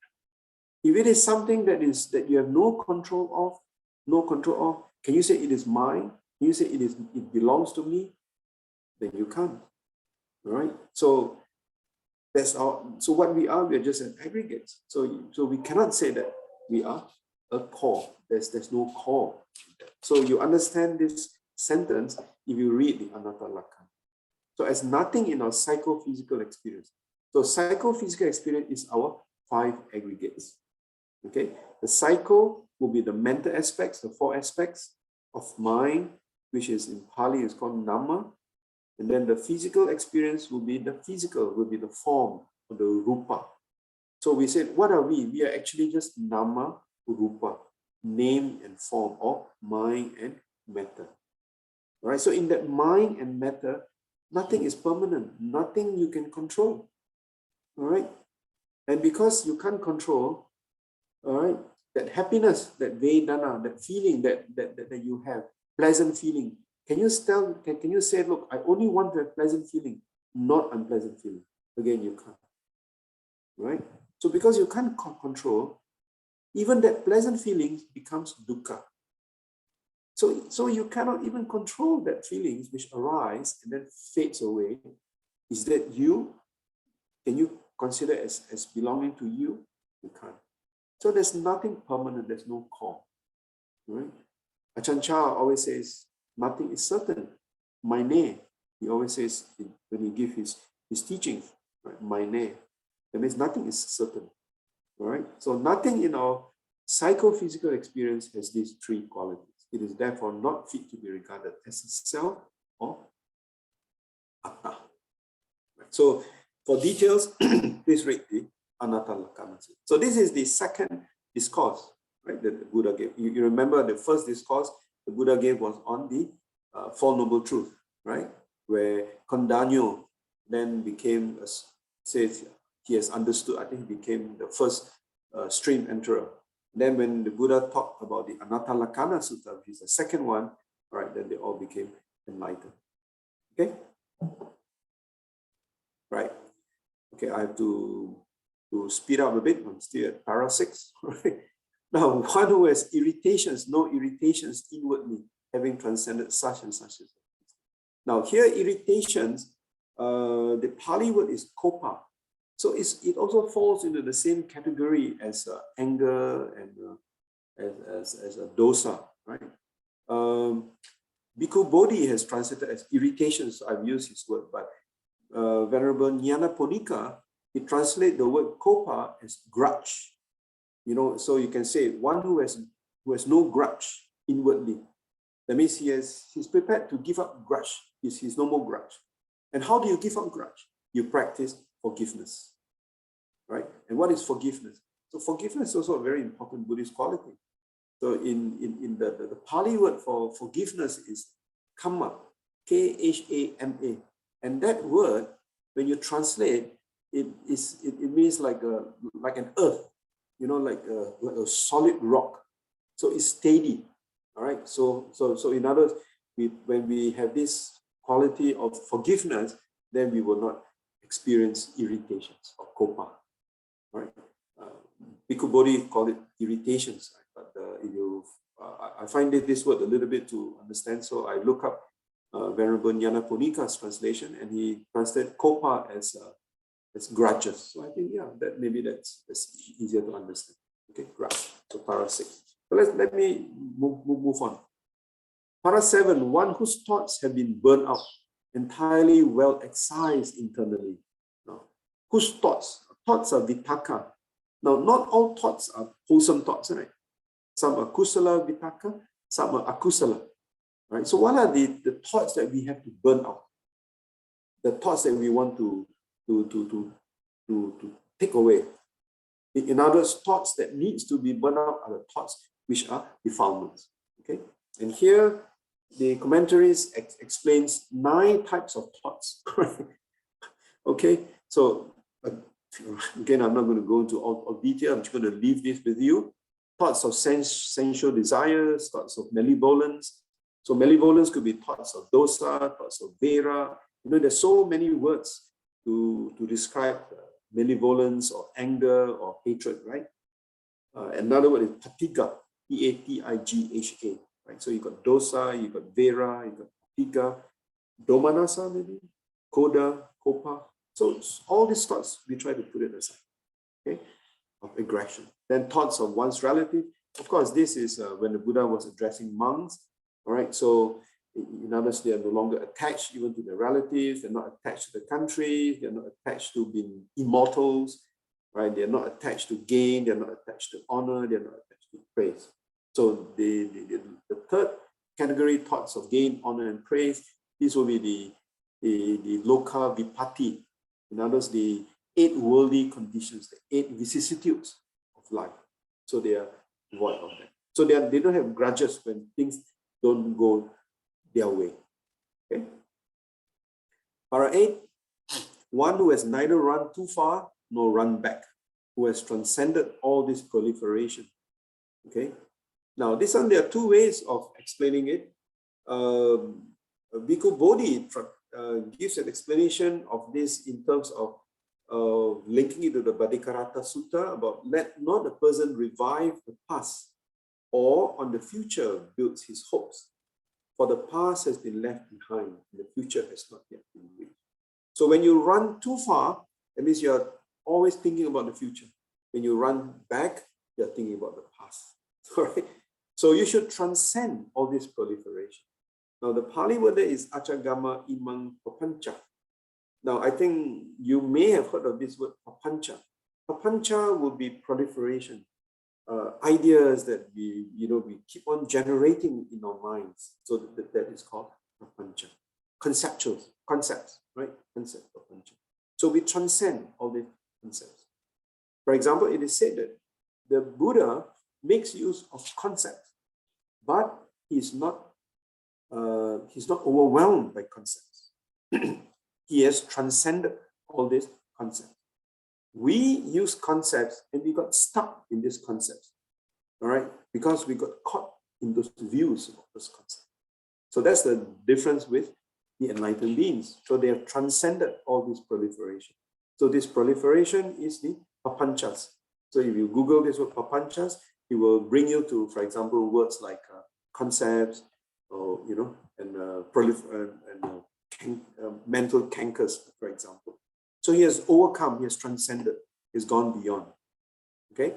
If it is something that you have no control of, can you say it is mine? Can you say it belongs to me? Then you can't. All right. So that's our. So what we are just an aggregate. So we cannot say that we are a core. There's no core. So you understand this sentence if you read the Anatta Lakkhana. So as nothing in our psychophysical experience. So psychophysical experience is our 5 aggregates. Okay. The psycho will be the mental aspects, the 4 aspects of mind, which is in Pali is called nama. And then the physical experience will be the form or the rupa. So we said, what are we? We are actually just nama, rupa, name and form of mind and matter. All right. So in that mind and matter, nothing is permanent. Nothing you can control. All right. And because you can't control, all right, that happiness, that vedana, that feeling that you have, pleasant feeling. Can you say, look, I only want to have pleasant feeling, not unpleasant feeling? Again, you can't. Right? So because you can't control, even that pleasant feeling becomes dukkha. So you cannot even control that feelings which arise and then fades away. Is that you? Can you consider as belonging to you? You can't. So there's nothing permanent, there's no core. Right? Ajahn Chah always says, nothing is certain. Mine. He always says when he gives his teachings, right? Mine. That means nothing is certain. All right. So nothing in our psychophysical experience has these 3 qualities. It is therefore not fit to be regarded as a self or atta. Right. So for details, please read the Anatta Lakkhana. So this is the second discourse, right, that the Buddha gave. You remember the first discourse the Buddha gave was on the Four Noble Truths, right? Where Kondanyo then became, says he has understood, I think he became the first stream enterer. Then when the Buddha talked about the Anatta Lakkhana Sutta, which is the second one, all right, then they all became enlightened. Okay? Right. Okay, I have to speed up a bit. I'm still at para 6. Right? Now, one who has irritations, no irritations inwardly, having transcended such and such. Now, here irritations, the Pali word is kopa. So it also falls into the same category as anger and as a dosa, right? Bhikkhu Bodhi has translated as irritations. So I've used his word, but Venerable Nyanaponika, he translates the word kopa as grudge. You know, so you can say one who has no grudge inwardly. That means he's prepared to give up grudge. He's no more grudge. And how do you give up grudge? You practice forgiveness, right? And what is forgiveness? So forgiveness is also a very important Buddhist quality. So in the Pali word for forgiveness is Khamma, Khama. And that word, when you translate, it means like an earth, like a solid rock. So it's steady. All right. So in other words, when we have this quality of forgiveness, then we will not experience irritations or kopa. All right. Bhikkhu Bodhi called it irritations, but I find this word a little bit to understand. So I look up Venerable Nyana Punika's translation, and he translated kopa as grudges. So I think, that's easier to understand. Okay, grudge. So para 6. So let me move on. Para 7, one whose thoughts have been burned out, entirely well excised internally. Now, whose thoughts are vitaka. Now, not all thoughts are wholesome thoughts, right? Some are kusala vitaka, some are akusala. Right? So what are the thoughts that we have to burn out? The thoughts that we want to take away. In other words, thoughts that needs to be burned out are the thoughts which are defilements. Okay, and here the commentaries explains 9 types of thoughts. Okay, so again, I'm not going to go into all detail. I'm just going to leave this with you. Thoughts of sensual desires, thoughts of malevolence. So malevolence could be thoughts of dosa, thoughts of vera. There's so many words to describe malevolence or anger or hatred, right? Another word is patiga, P-A-T-I-G-H-A, right? So you got dosa, you got vera, you got patiga, domanasa maybe, koda, kopa. So all these thoughts, we try to put it aside, okay, of aggression. Then thoughts of one's relative. Of course, this is when the Buddha was addressing monks, all right? So in other words, they are no longer attached even to their relatives. They're not attached to the country. They're not attached to being immortals, right? They're not attached to gain. They're not attached to honor. They're not attached to praise. So the third category, thoughts of gain, honor, and praise, these will be the loka vipatti. In other words, the 8 worldly conditions, the 8 vicissitudes of life. So they are void of that. So they don't have grudges when things don't go their way. Okay. Para 8, one who has neither run too far nor run back, who has transcended all this proliferation. Okay. Now, there are 2 ways of explaining it. Bhikkhu Bodhi gives an explanation of this in terms of linking it to the Bhaddikarata Sutta about let not a person revive the past or on the future builds his hopes. For the past has been left behind, and the future has not yet been reached. So when you run too far, that means you're always thinking about the future. When you run back, you're thinking about the past. All right? So you should transcend all this proliferation. Now the Pali word there is achagama imang papancha. Now I think you may have heard of this word papancha. Papancha would be proliferation. Ideas that we keep on generating in our minds. So that is called papancha. Concepts, right? Concept papancha. So we transcend all these concepts. For example, it is said that the Buddha makes use of concepts, but he's not overwhelmed by concepts. He has transcended all these concepts. We use concepts and we got stuck in these concepts, all right? Because we got caught in those views of those concepts. So that's the difference with the enlightened beings. So they have transcended all this proliferation. So this proliferation is the papanchas. So if you Google this word papanchas, it will bring you to, for example, words like concepts, or mental cankers, for example. So he has overcome, he has transcended, he's gone beyond. Okay.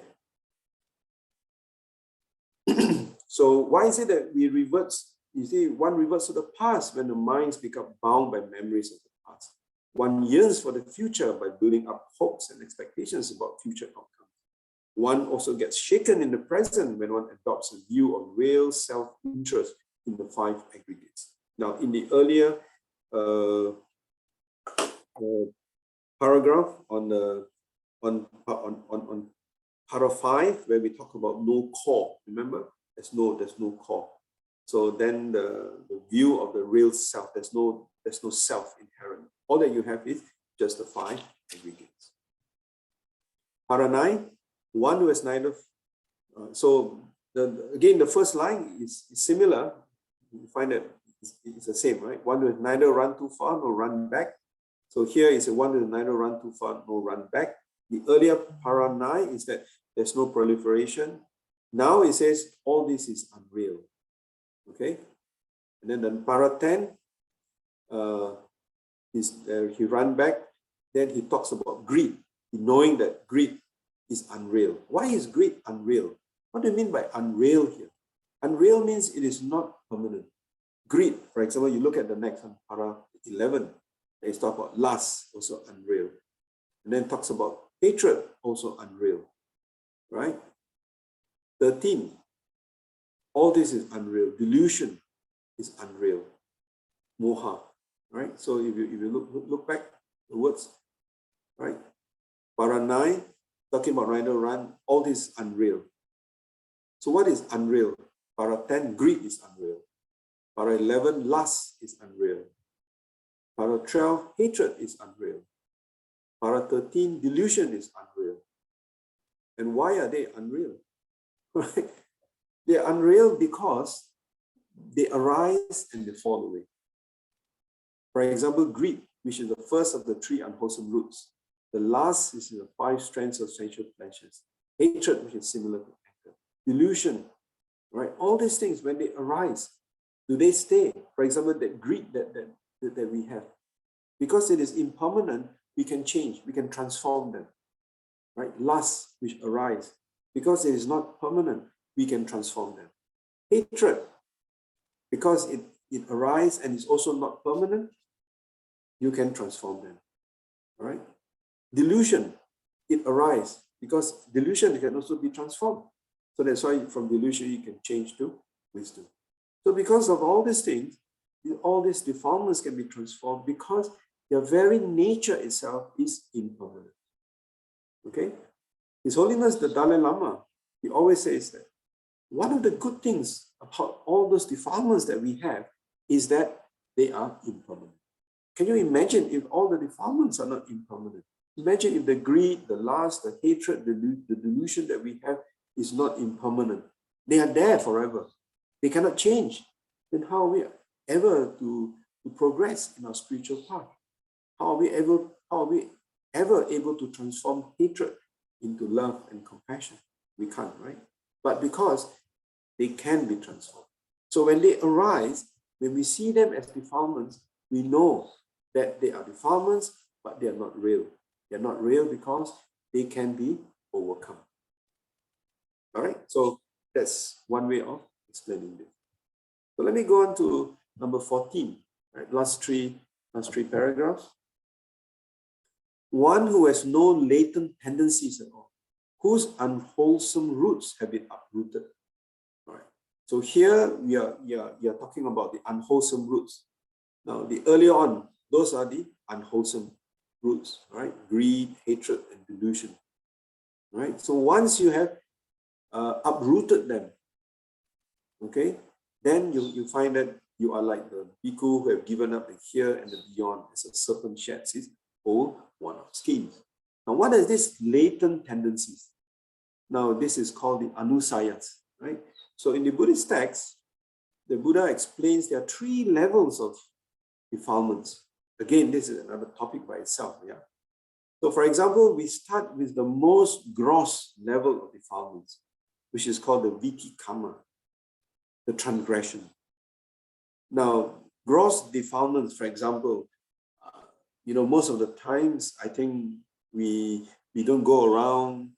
So why is it that we revert? You see, one reverts to the past when the minds become bound by memories of the past. One yearns for the future by building up hopes and expectations about future outcomes. One also gets shaken in the present when one adopts a view of real self-interest in the 5 aggregates. Now, in the earlier paragraph on the on para 5, where we talk about no core. Remember, there's no core. So then the view of the real self, there's no self inherent. All that you have is just the 5 aggregates. Para 9, one who has neither. Again, the first line is similar. You find that it's the same, right? One who has neither run too far nor run back. So here is a one who has neither run too far nor run back. The earlier para 9 is that there's no proliferation. Now it says all this is unreal. Okay, and then the para 10 he ran back. Then he talks about greed, knowing that greed is unreal. Why is greed unreal? What do you mean by unreal here? Unreal means it is not permanent. Greed, for example, you look at the next one, para 11. They talk about lust, also unreal, and then talks about hatred, also unreal, right? 13. All this is unreal. Delusion is unreal. Moha, right? So if you look back the words, right? Para 9, talking about neither run, all this is unreal. So what is unreal? Para 10, greed is unreal. Para 11, lust is unreal. Para 12, hatred is unreal. Para 13, delusion is unreal. And why are they unreal? Right? They're unreal because they arise and they fall away. For example, greed, which is the first of the 3 unwholesome roots. The last is the 5 strands of sensual pleasures. Hatred, which is similar to anger. Delusion, right? All these things, when they arise, do they stay? For example, that greed that we have. Because it is impermanent, we can change, we can transform them. Right? Lust, which arise. Because it is not permanent, we can transform them. Hatred, because it arises and is also not permanent, you can transform them. All right? Delusion, it arises because delusion can also be transformed. So that's why from delusion you can change to wisdom. So because of all these things, all these defilements can be transformed because their very nature itself is impermanent. Okay? His Holiness the Dalai Lama, he always says that one of the good things about all those defilements that we have is that they are impermanent. Can you imagine if all the defilements are not impermanent? Imagine if the greed, the lust, the hatred, the delusion that we have is not impermanent. They are there forever. They cannot change. Then how are we ever to progress in our spiritual path? How are we ever able to transform hatred into love and compassion? We can't, right? But because they can be transformed. So when they arise, when we see them as defilements, we know that they are defilements, but they are not real. They're not real because they can be overcome. All right, so that's one way of explaining this. So let me go on to number 14, right? Last three paragraphs. One who has no latent tendencies at all, whose unwholesome roots have been uprooted. All right. So here we are talking about the unwholesome roots. Now, the earlier on, those are the unwholesome roots, right? Greed, hatred, and delusion. Right. So once you have uprooted them, okay, then you find that you are like the bhikkhu who have given up the here and the beyond as a serpent sheds its whole one-off schemes. Now, what are these latent tendencies? Now, this is called the anusayas, right? So in the Buddhist text, the Buddha explains there are 3 levels of defilements. Again, this is another topic by itself, yeah. So for example, we start with the most gross level of defilements, which is called the vitikkamma, the transgression. Now, gross defilements, for example, most of the times, I think we don't go around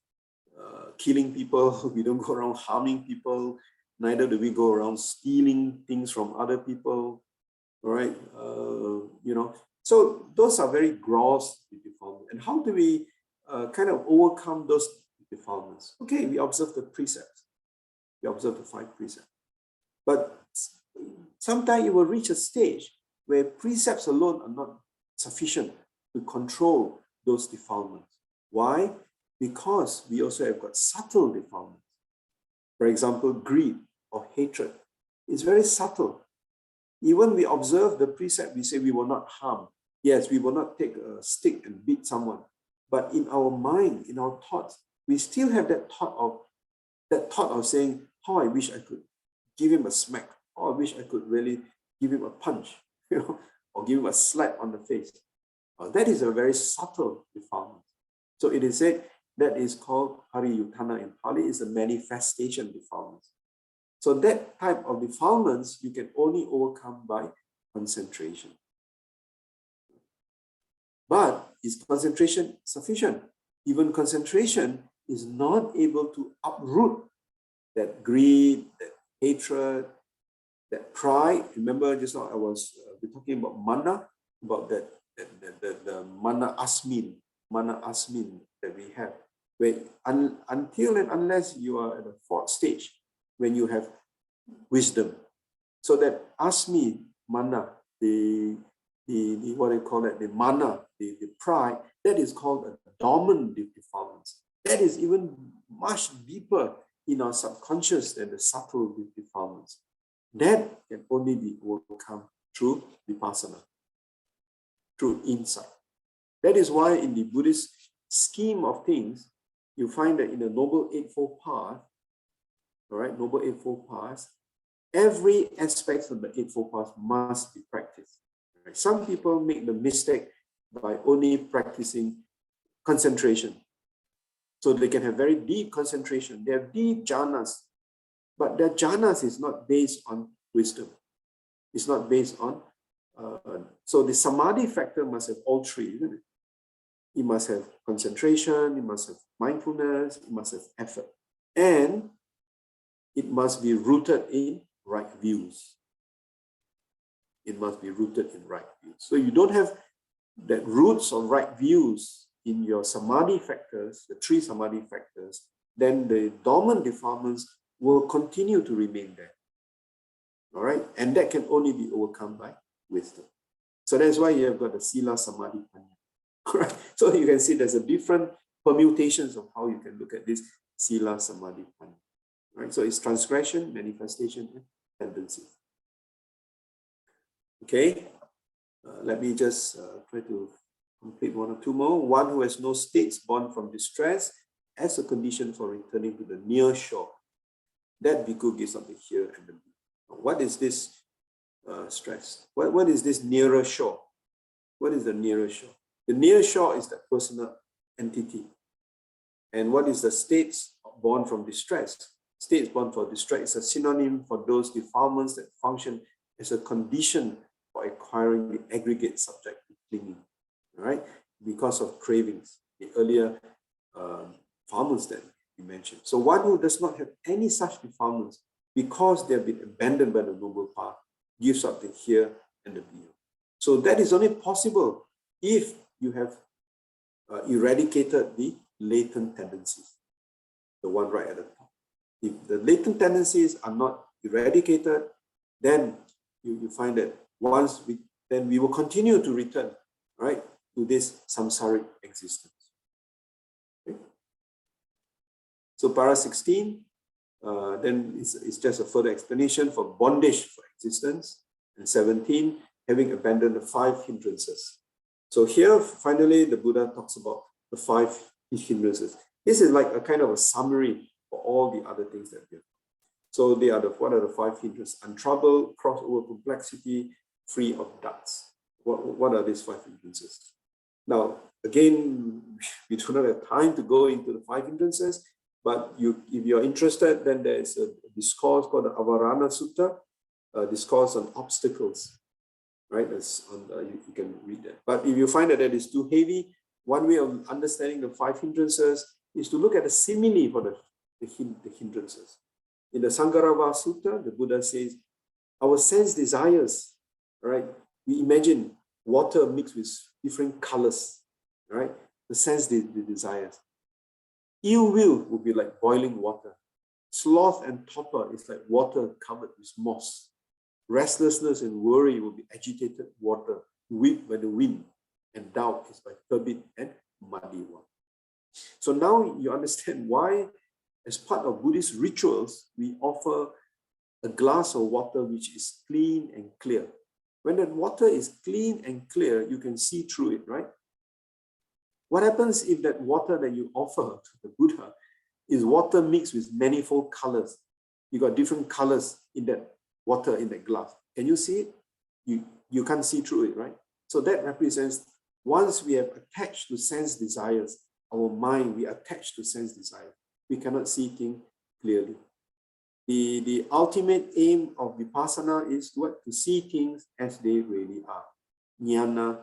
killing people, we don't go around harming people, neither do we go around stealing things from other people, all right? So those are very gross defilements. And how do we kind of overcome those defilements? Okay, we observe the precepts. We observe the 5 precepts. But sometimes you will reach a stage where precepts alone are not sufficient to control those defilements. Why? because we also have got subtle defilements. For example, greed or hatred is very subtle. Even we observe the precept, we say we will not harm. Yes, we will not take a stick and beat someone. But in our mind, in our thoughts, we still have that thought of saying, how I wish I could give him a smack, or I wish I could really give him a punch, or give him a slap on the face. That is a very subtle defilement. So it is said that is called pariyutthana in Pali, is a manifestation defilement. So that type of defilements you can only overcome by concentration. But is concentration sufficient? Even concentration is not able to uproot that greed, that hatred, that pride. Remember just now I was talking about mana, about the mana asmin that we have. Where until and unless you are at the fourth stage, when you have wisdom. So that asmi, mana, the what do you call it, the mana, the pride, that is called a dormant defilements. That is even much deeper in our subconscious than the subtle defilements. That can only be overcome through vipassana, through insight. That is why in the Buddhist scheme of things, you find that in the Noble Eightfold Path, all right, Noble Eightfold Path, every aspect of the Eightfold Path must be practiced. Right? Some people make the mistake by only practicing concentration. So they can have very deep concentration. They have deep jhanas, but their jhanas is not based on wisdom. It's not based on, so the samadhi factor must have all three, isn't it? It must have concentration, it must have mindfulness, it must have effort. And it must be rooted in right views. It must be rooted in right views. So you don't have that roots of right views in your samadhi factors, the three samadhi factors, then the dormant defilements will continue to remain there. All right? And that can only be overcome by wisdom. So that's why you have got the sila, samadhi, panya. All right? So you can see there's a different permutations of how you can look at this sila, samadhi, panya. Right? So it's transgression, manifestation, and tendency. Okay, let me just try to complete one or two more. One who has no states born from distress as a condition for returning to the near shore. That bhikkhu gives up the here and the be. What is this stress? What is this nearer shore? What is the nearer shore? The near shore is the personal entity. And what is the states born from distress? States born for distress is a synonym for those defilements that function as a condition for acquiring the aggregate subject clinging, right? Because of cravings, the earlier defilements that we mentioned. So one who does not have any such defilements because they have been abandoned by the noble path gives up the here and the beyond. So that is only possible if you have eradicated the latent tendencies, the one right at the top. If the latent tendencies are not eradicated, then you find that then we will continue to return, right, to this samsaric existence. Okay? So para 16, then it's just a further explanation for bondage for existence. And 17, having abandoned the 5 hindrances. So here, finally, the Buddha talks about the 5 hindrances. This is like a kind of a summary for all the other things that we have. So they are what are the 5 hindrances? Untroubled, crossover complexity, free of doubts. What are these 5 hindrances? Now, again, we do not have time to go into the 5 hindrances, but if you're interested, then there is a discourse called the Avarana Sutta, a discourse on obstacles, right? You can read that. But if you find that is too heavy, one way of understanding the 5 hindrances is to look at the simile for the hindrances. In the Sangarava Sutta, the Buddha says, our sense desires, right? We imagine water mixed with different colors, right? The sense the desires. Ill will would be like boiling water. Sloth and torpor is like water covered with moss. Restlessness and worry will be agitated water, whipped by the wind. And doubt is like turbid and muddy water. So now you understand why, as part of Buddhist rituals, we offer a glass of water which is clean and clear. When that water is clean and clear, you can see through it, right? What happens if that water that you offer to the Buddha is water mixed with manifold colors? You got different colors in that water in that glass. Can you see it? You can't see through it, right? So that represents, once we have attached to sense desires, our mind, we attach to sense desires. We cannot see things clearly. The ultimate aim of vipassana is what? To see things as they really are. Jnana,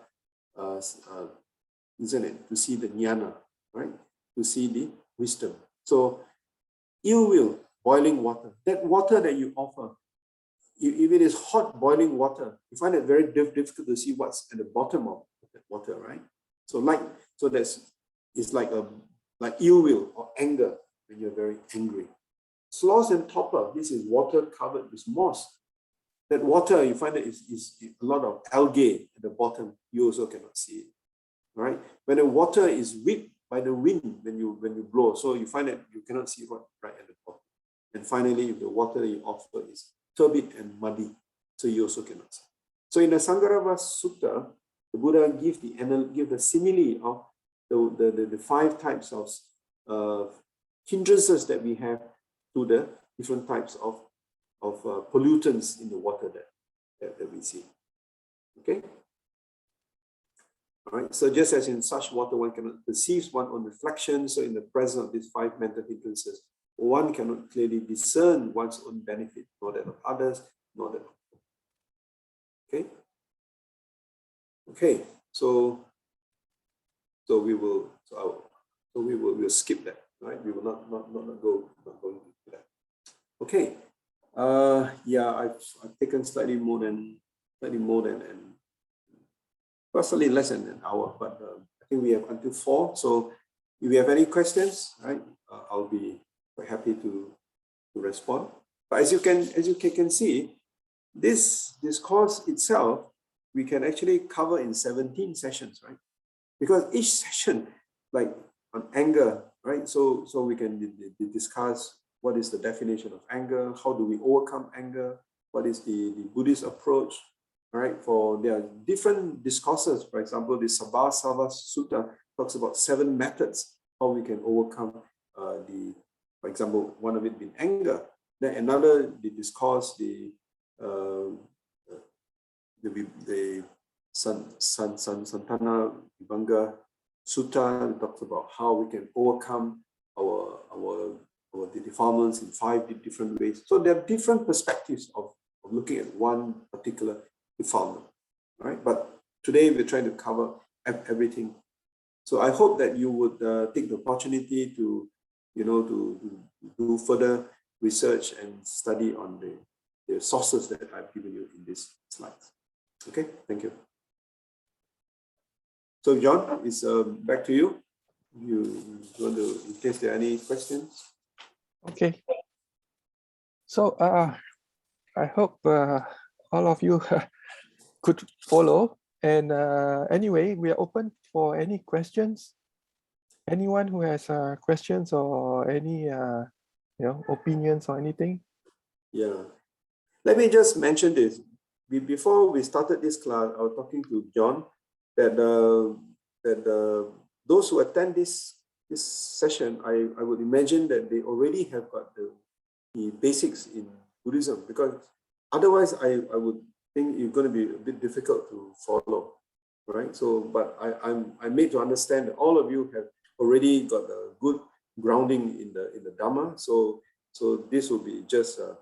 isn't it? To see the jnana, right? To see the wisdom. So, ill will, boiling water. That water that you offer, if it is hot boiling water, you find it very difficult to see what's at the bottom of that water, right? So it's like ill will or anger when you're very angry. Sloth and torpor, this is water covered with moss. That water, you find that is a lot of algae at the bottom. You also cannot see it, right? When the water is whipped by the wind when you blow, so you find that you cannot see right at the bottom. And finally, if the water you offer is turbid and muddy, so you also cannot see. So in the Sangarava Sutta, the Buddha give the simile of the 5 types of hindrances that we have to the different types of pollutants in the water that we see. Okay? All right, so just as in such water, one cannot perceive one's own reflection, so in the presence of these 5 mental hindrances, one cannot clearly discern one's own benefit, nor that of others, nor that of. Okay? Okay, so we'll skip that, right? We will not go into that. Okay. Yeah, I've taken slightly less than an hour, but I think we have until 4. So if you have any questions, right, I'll be quite happy to respond. But as you can see, this course itself, we can actually cover in 17 sessions, right? Because each session, like on anger, right? So we can discuss what is the definition of anger, how do we overcome anger, what is the Buddhist approach, right? There are different discourses. For example, the Sabhasava Sutta talks about 7 methods how we can overcome for example, one of it being anger. Then another, the discourse, the Santana Vibhanga Sutta talks about how we can overcome the defilements in 5 different ways. So there are different perspectives of looking at one particular defilement, right? But today we're trying to cover everything. So I hope that you would take the opportunity to do further research and study on the sources that I've given you in these slides. Okay, thank you. So John, it's back to you. You want to, in case there are any questions?
Okay. So I hope all of you could follow. And anyway, we are open for any questions. Anyone who has questions or any opinions or anything?
Yeah. Let me just mention this. Before we started this class, I was talking to John that those who attend this session, I would imagine that they already have got the basics in Buddhism, because otherwise I would think it's going to be a bit difficult to follow, right? So, but I'm made to understand that all of you have already got a good grounding in the Dhamma. So this will be just a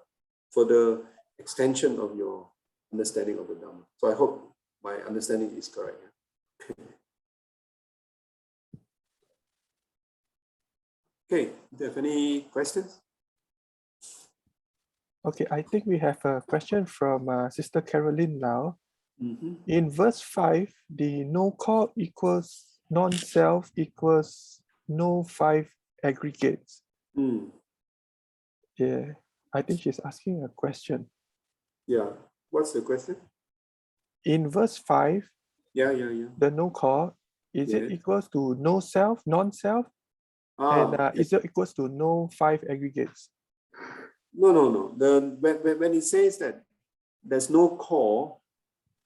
further extension of your understanding of the Dhamma. So I hope my understanding is correct. Okay, do you have any questions?
Okay, I think we have a question from Sister Caroline Liow.
Mm-hmm.
In verse 5, the no call equals non-self equals no 5 aggregates. Yeah, I think she's asking a question.
Yeah, what's the question?
In verse 5,
yeah.
the no call, is it equals to no self, non-self? And is it equals to no 5 aggregates?
No. When it says that there's no core,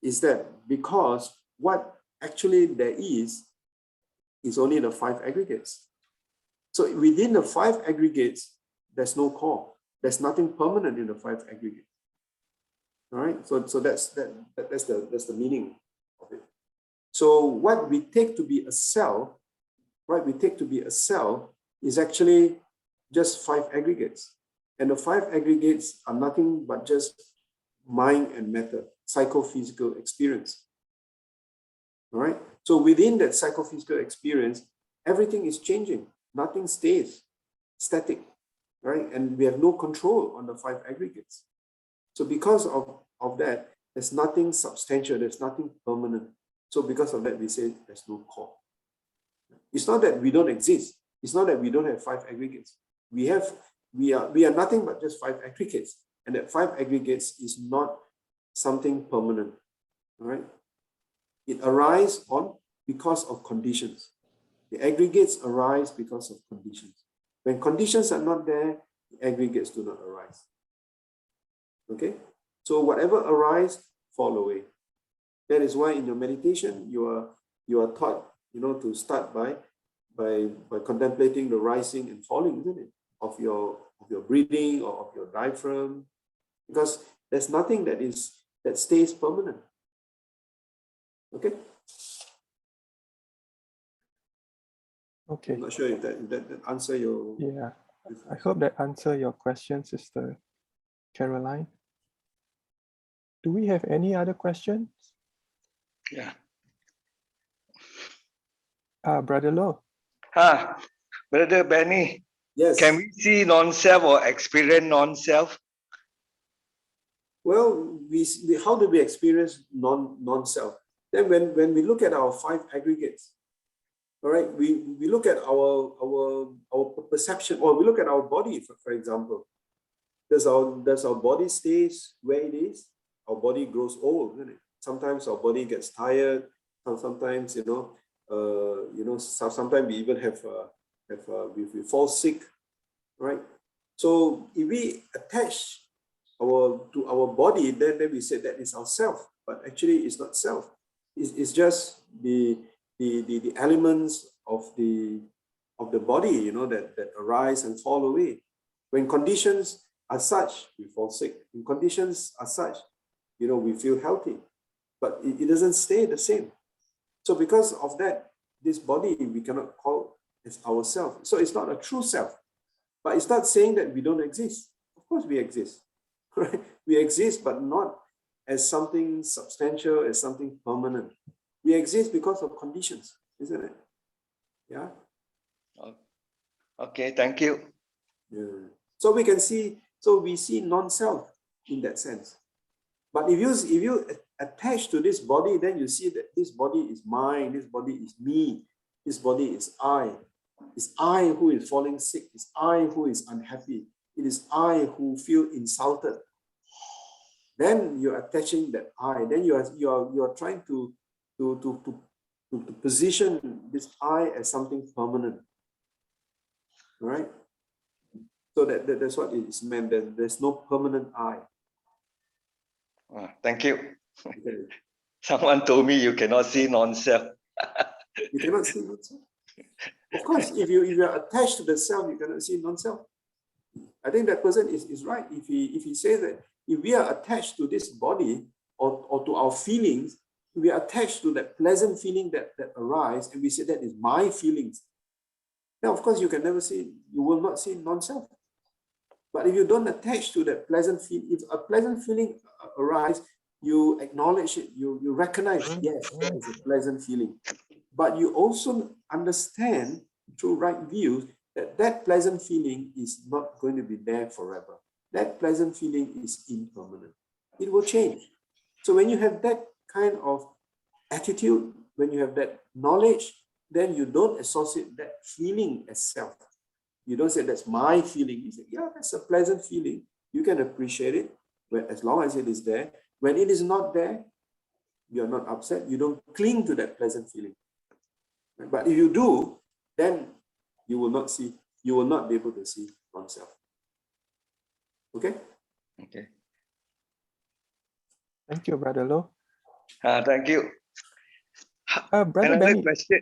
is that because what actually there is only the 5 aggregates. So within the 5 aggregates, there's no core. There's nothing permanent in the 5 aggregates. All right. So that's the meaning of it. So what we take to be a self, right? We take to be a self is actually just 5 aggregates. And the 5 aggregates are nothing but just mind and matter, psychophysical experience. All right. So within that psychophysical experience, everything is changing. Nothing stays static, right? And we have no control on the 5 aggregates. So because of that, there's nothing substantial, there's nothing permanent. So because of that, we say there's no core. It's not that we don't exist. It's not that we don't have 5 aggregates. We are nothing but just 5 aggregates. And that 5 aggregates is not something permanent. All right? It arises because of conditions. The aggregates arise because of conditions. When conditions are not there, the aggregates do not arise. Okay? So whatever arises, fall away. That is why in your meditation, you are taught, to start by contemplating the rising and falling, isn't it? Of your breathing or of your diaphragm. Because there's nothing that stays permanent. Okay?
Okay.
I'm not sure if that answer your...
Yeah. I hope that answer your question, Sister Caroline. Do we have any other questions?
Yeah.
Brother Low.
Brother Benny.
Yes.
Can we see non-self or experience non-self?
Well, how do we experience non-self? Then when we look at our 5 aggregates, all right, we look at our perception, or we look at our body, for example. Does our body stays where it is? Our body grows old, isn't it? Sometimes our body gets tired. Sometimes sometimes we even we fall sick, right? So if we attach to our body, then we say that is our self, but actually it's not self. It's just the elements of the body, that arise and fall away. When conditions are such, we fall sick. When conditions are such, we feel healthy, but it doesn't stay the same. So because of that, this body we cannot call as ourself. So it's not a true self, but it's not saying that we don't exist. Of course we exist, right? We exist, but not as something substantial, as something permanent. We exist because of conditions, isn't it? Yeah.
Okay, thank you.
Yeah. So we see non-self in that sense. But if you attach to this body, then you see that this body is mine, this body is me, this body is I. It's I who is falling sick. It's I who is unhappy. It is I who feel insulted. Then you're attaching that I. Then you are trying to position this I as something permanent. Right? So that's what it is meant. That there's no permanent I.
Thank you.
Okay.
Someone told me you cannot see non-self.
You cannot see non-self. Of course, if you are attached to the self, you cannot see non-self. I think that person is right. If he says that if we are attached to this body or to our feelings, we are attached to that pleasant feeling that arises, and we say that is my feelings. Now, of course, you will not see non-self. But if you don't attach to that pleasant feeling, if a pleasant feeling arises, you acknowledge it, you recognize, yes, that is a pleasant feeling. But you also understand through right views that pleasant feeling is not going to be there forever. That pleasant feeling is impermanent. It will change. So when you have that kind of attitude, when you have that knowledge, then you don't associate that feeling as self. You don't say that's my feeling. You say, yeah, that's a pleasant feeling. You can appreciate it as long as it is there. When it is not there, you're not upset. You don't cling to that pleasant feeling. But if you do, then you will not see, you will not be able to see non-self. Okay?
Okay.
Thank you, Brother Low.
Thank you.
Brother
Another
Benny.
question.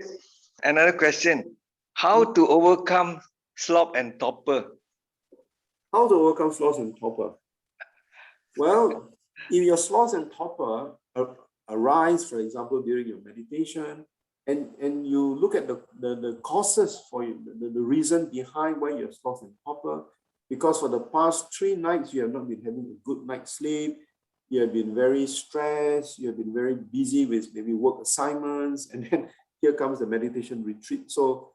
Another question. How to overcome sloth and torpor?
How to overcome sloth and torpor? Well, if your sloth and torpor arise, for example, during your meditation, and you look at the causes for you, the reason behind why you're sloth and torpor, because for the past 3 nights, you have not been having a good night's sleep, you have been very stressed, you have been very busy with maybe work assignments, and then here comes the meditation retreat. So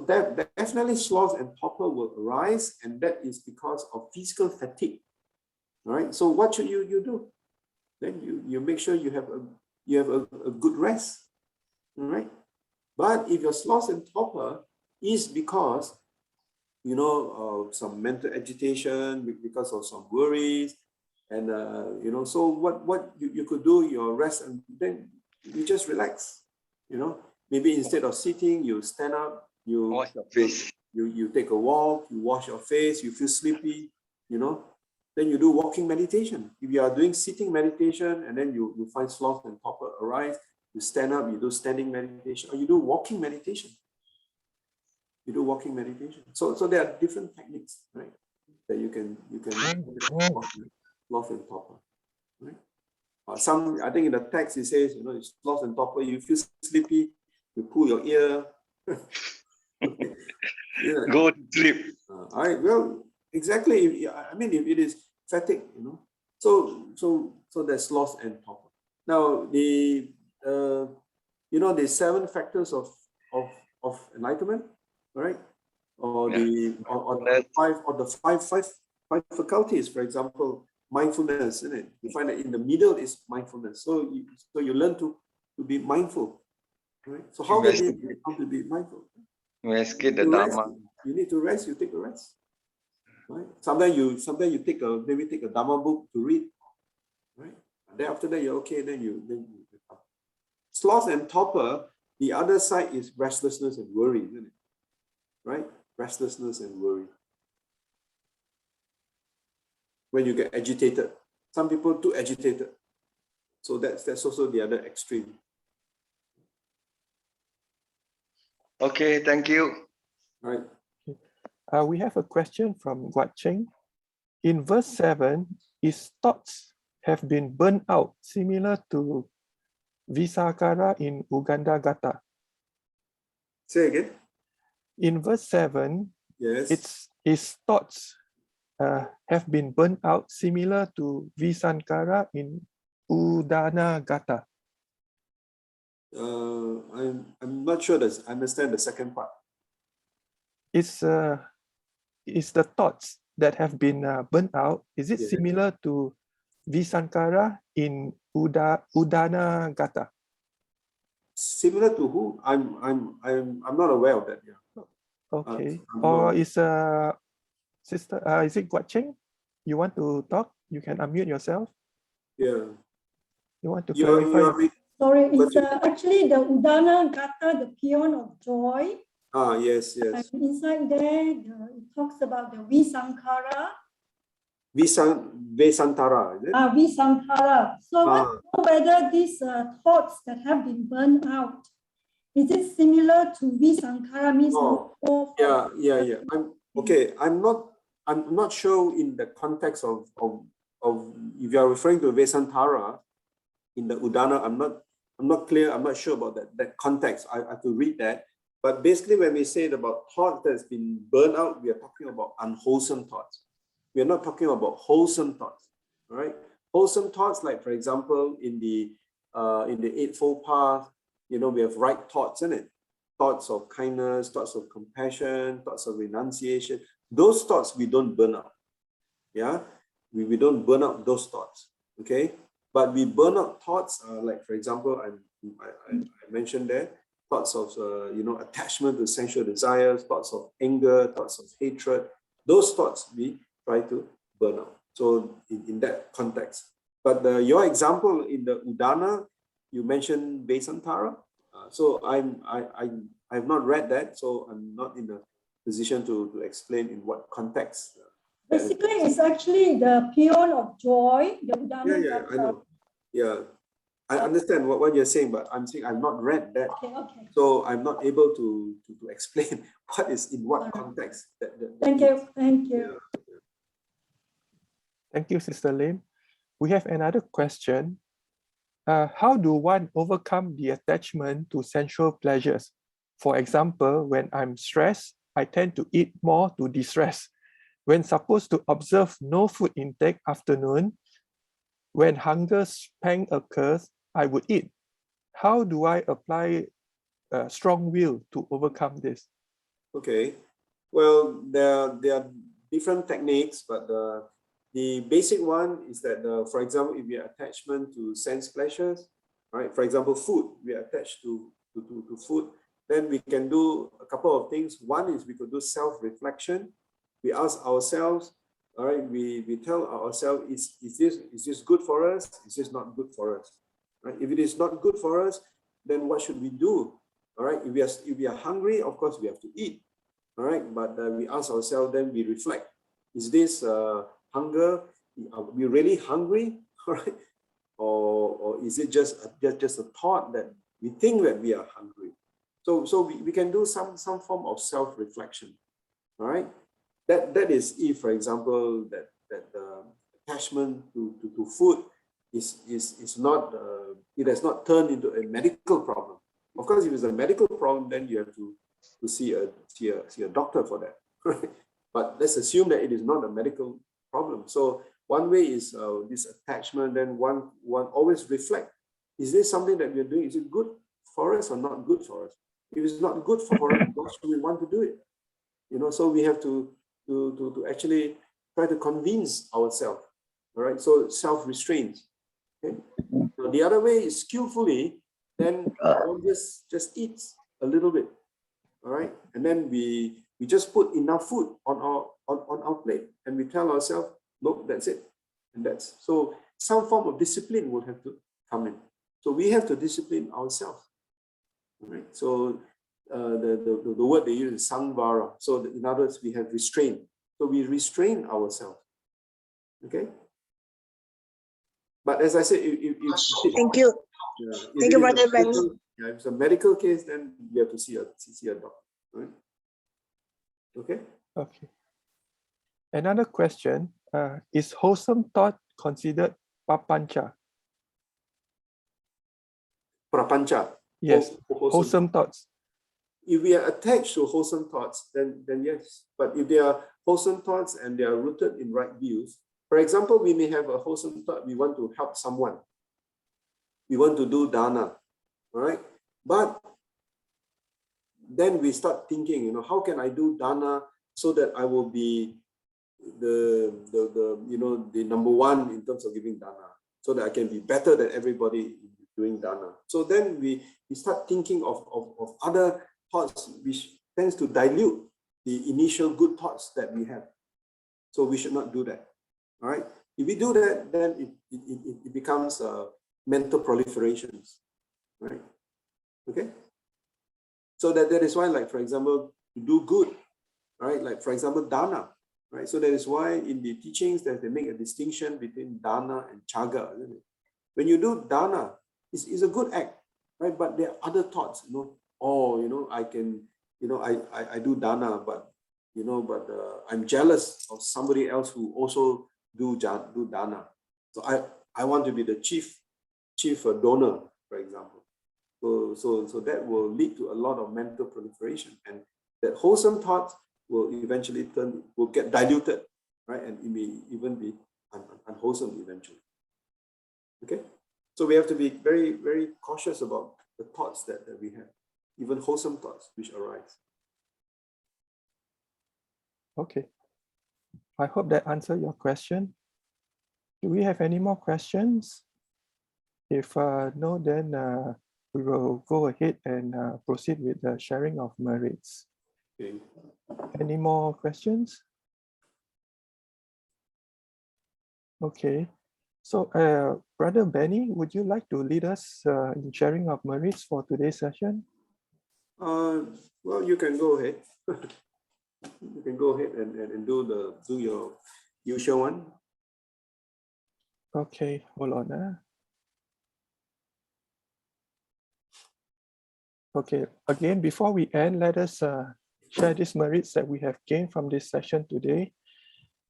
that definitely sloth and torpor will arise, and that is because of physical fatigue. All right. So what should you do? Then you make sure you have a good rest. All right. But if your sloth and torpor is because some mental agitation, because of some worries, and so what you could do, your rest, and then you just relax. Maybe instead of sitting, you stand up, you
Wash your face.
you take a walk, you wash your face, you feel sleepy, then you do walking meditation. If you are doing sitting meditation and then you find sloth and torpor arise, you stand up, you do standing meditation, or you do walking meditation. You do walking meditation. So there are different techniques, right? That you can sloth and torpor, right? I think in the text it says, it's sloth and torpor, you feel sleepy, you pull your ear. Yeah.
Go to sleep.
All right. Well, exactly. I mean, if it is fatigue, so there's sloth and torpor. Now the 7 factors of enlightenment, right? Or the five faculties, for example, mindfulness, isn't it? You find that in the middle is mindfulness. So you learn to be mindful, right? So how to be mindful?
Investigate the Dharma.
You need to rest. You take a rest. Right? Sometimes you take a Dharma book to read. Right? And then after that you're okay. Then you sloth and torpor. The other side is restlessness and worry, isn't it? Right? Restlessness and worry. When you get agitated, some people too agitated. So that's also the other extreme.
Okay, thank you.
Right.
We have a question from Guat Cheng. In verse 7, his thoughts have been burnt out, similar to Visakara in Uganda Gata.
Say again.
In verse 7,
yes,
his thoughts have been burnt out, similar to Visankara in Udana Gata.
I'm not sure that I understand the second part.
It's the thoughts that have been burnt out. Is it similar to Visankara in Udana Gata?
Similar to who? I'm not aware of that. Yeah.
Okay. Or is sister? Is it Guat Cheng? You want to talk? You can unmute yourself.
Yeah.
You want to clarify?
Sorry, it's actually the Udana Gata, the Paean of Joy.
Yes.
And inside there, it talks about the Visankara.
Vesantara, is it?
Visankara. So I don't know whether these thoughts that have been burned out, is it similar to Visankara? Means
yeah. I'm not sure in the context of if you are referring to Vesantara in the Udana. I'm not clear. I'm not sure about that context. I have to read that. But basically, when we say about thoughts that's been burned out, we are talking about unwholesome thoughts. We are not talking about wholesome thoughts. All right, wholesome thoughts, like for example, in the Eightfold Path, we have right thoughts in it. Thoughts of kindness, thoughts of compassion, thoughts of renunciation. Those thoughts we don't burn out. Yeah, we don't burn out those thoughts. Okay, but we burn out thoughts like, for example, I mentioned there, thoughts of attachment to sensual desires, thoughts of anger, thoughts of hatred. Those thoughts we try to burn out. So in that context. But your example in the Udana, you mentioned Vesantara. So I I have not read that, so I'm not in a position to explain in what context.
Basically, it's actually the peon of joy, the Udana
Yeah, I know. Yeah, I understand what you're saying, but I'm saying I've not read that.
Okay.
So I'm not able to explain what is in what context.
Thank you. Thank you.
Yeah.
Thank you, Sister Lim. We have another question. How do one overcome the attachment to sensual pleasures? For example, when I'm stressed, I tend to eat more to de-stress. When supposed to observe no food intake afternoon, when hunger pang occurs, I would eat. How do I apply strong will to overcome this?
Okay. Well, there are different techniques, but the basic one is that, for example, if we are attachment to sense pleasures, right? For example, food, we are attached to food, then we can do a couple of things. One is we could do self-reflection. We ask ourselves, all right, we tell ourselves, is this good for us? Is this not good for us? Right? If it is not good for us, then what should we do? All right, if we are hungry, of course we have to eat. All right, but we ask ourselves, then we reflect. Is this hunger? Are we really hungry? All right, or is it just a thought that we think that we are hungry? So we can do some form of self-reflection. All right, that is if, for example, that attachment to food is not it has not turned into a medical problem. Of course, if it's a medical problem, then you have to see a doctor for that. Right? But let's assume that it is not a medical problem. So one way is this attachment. Then one always reflect: is this something that we are doing? Is it good for us or not good for us? If it's not good for us, why should we want to do it? You know, so we have to actually try to convince ourselves. All right. So self-restraint. Okay. Now, the other way is skillfully. Then one just eats a little bit. All right, and then we just put enough food on our plate, and we tell ourselves, look, that's it, and that's so some form of discipline will have to come in. So we have to discipline ourselves. All right. So the word they use is samvara. So in other words, we have restraint. So we restrain ourselves. Okay. But as I said,
Thank you. Thank you, Brother Benny.
Yeah, if it's a medical case, then you have to see a doctor. Right? Okay.
Okay. Another question, is wholesome thought considered papancha?
Prapancha.
Yes, wholesome thoughts.
If we are attached to wholesome thoughts, then yes. But if they are wholesome thoughts and they are rooted in right views, for example, we may have a wholesome thought, we want to help someone. We want to do dana, all right? But then we start thinking, how can I do dana so that I will be the number one in terms of giving dana, so that I can be better than everybody doing dana. So then we start thinking of other thoughts which tends to dilute the initial good thoughts that we have. So we should not do that. All right. If we do that, then it becomes mental proliferations. Right. Okay. So that is why, like, for example, to do good, right? Like, for example, dana, right? So that is why in the teachings that they make a distinction between dana and chaga. Isn't it? When you do dana, it's a good act, right? But there are other thoughts, I can, I do dana, but I'm jealous of somebody else who also do dana. So I want to be the chief donor, for example. So that will lead to a lot of mental proliferation, and that wholesome thoughts will eventually will get diluted, right? And it may even be unwholesome eventually. Okay, so we have to be very, very cautious about the thoughts that we have, even wholesome thoughts which arise.
Okay, I hope that answered your question. Do we have any more questions? If no, then we will go ahead and proceed with the sharing of merits.
Okay.
Any more questions? Okay, so Brother Benny, would you like to lead us in sharing of merits for today's session?
Well, you can go ahead. You can go ahead and do your usual one.
Okay, hold on. Okay, again, before we end, let us share these merits that we have gained from this session today.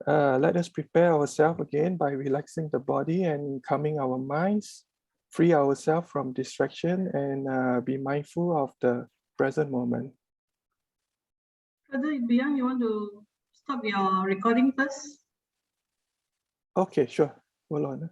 Let us prepare ourselves again by relaxing the body and calming our minds, free ourselves from distraction, and be mindful of the present moment.
Brother Beyond, you want to stop your recording first?
Okay, sure. Hold on.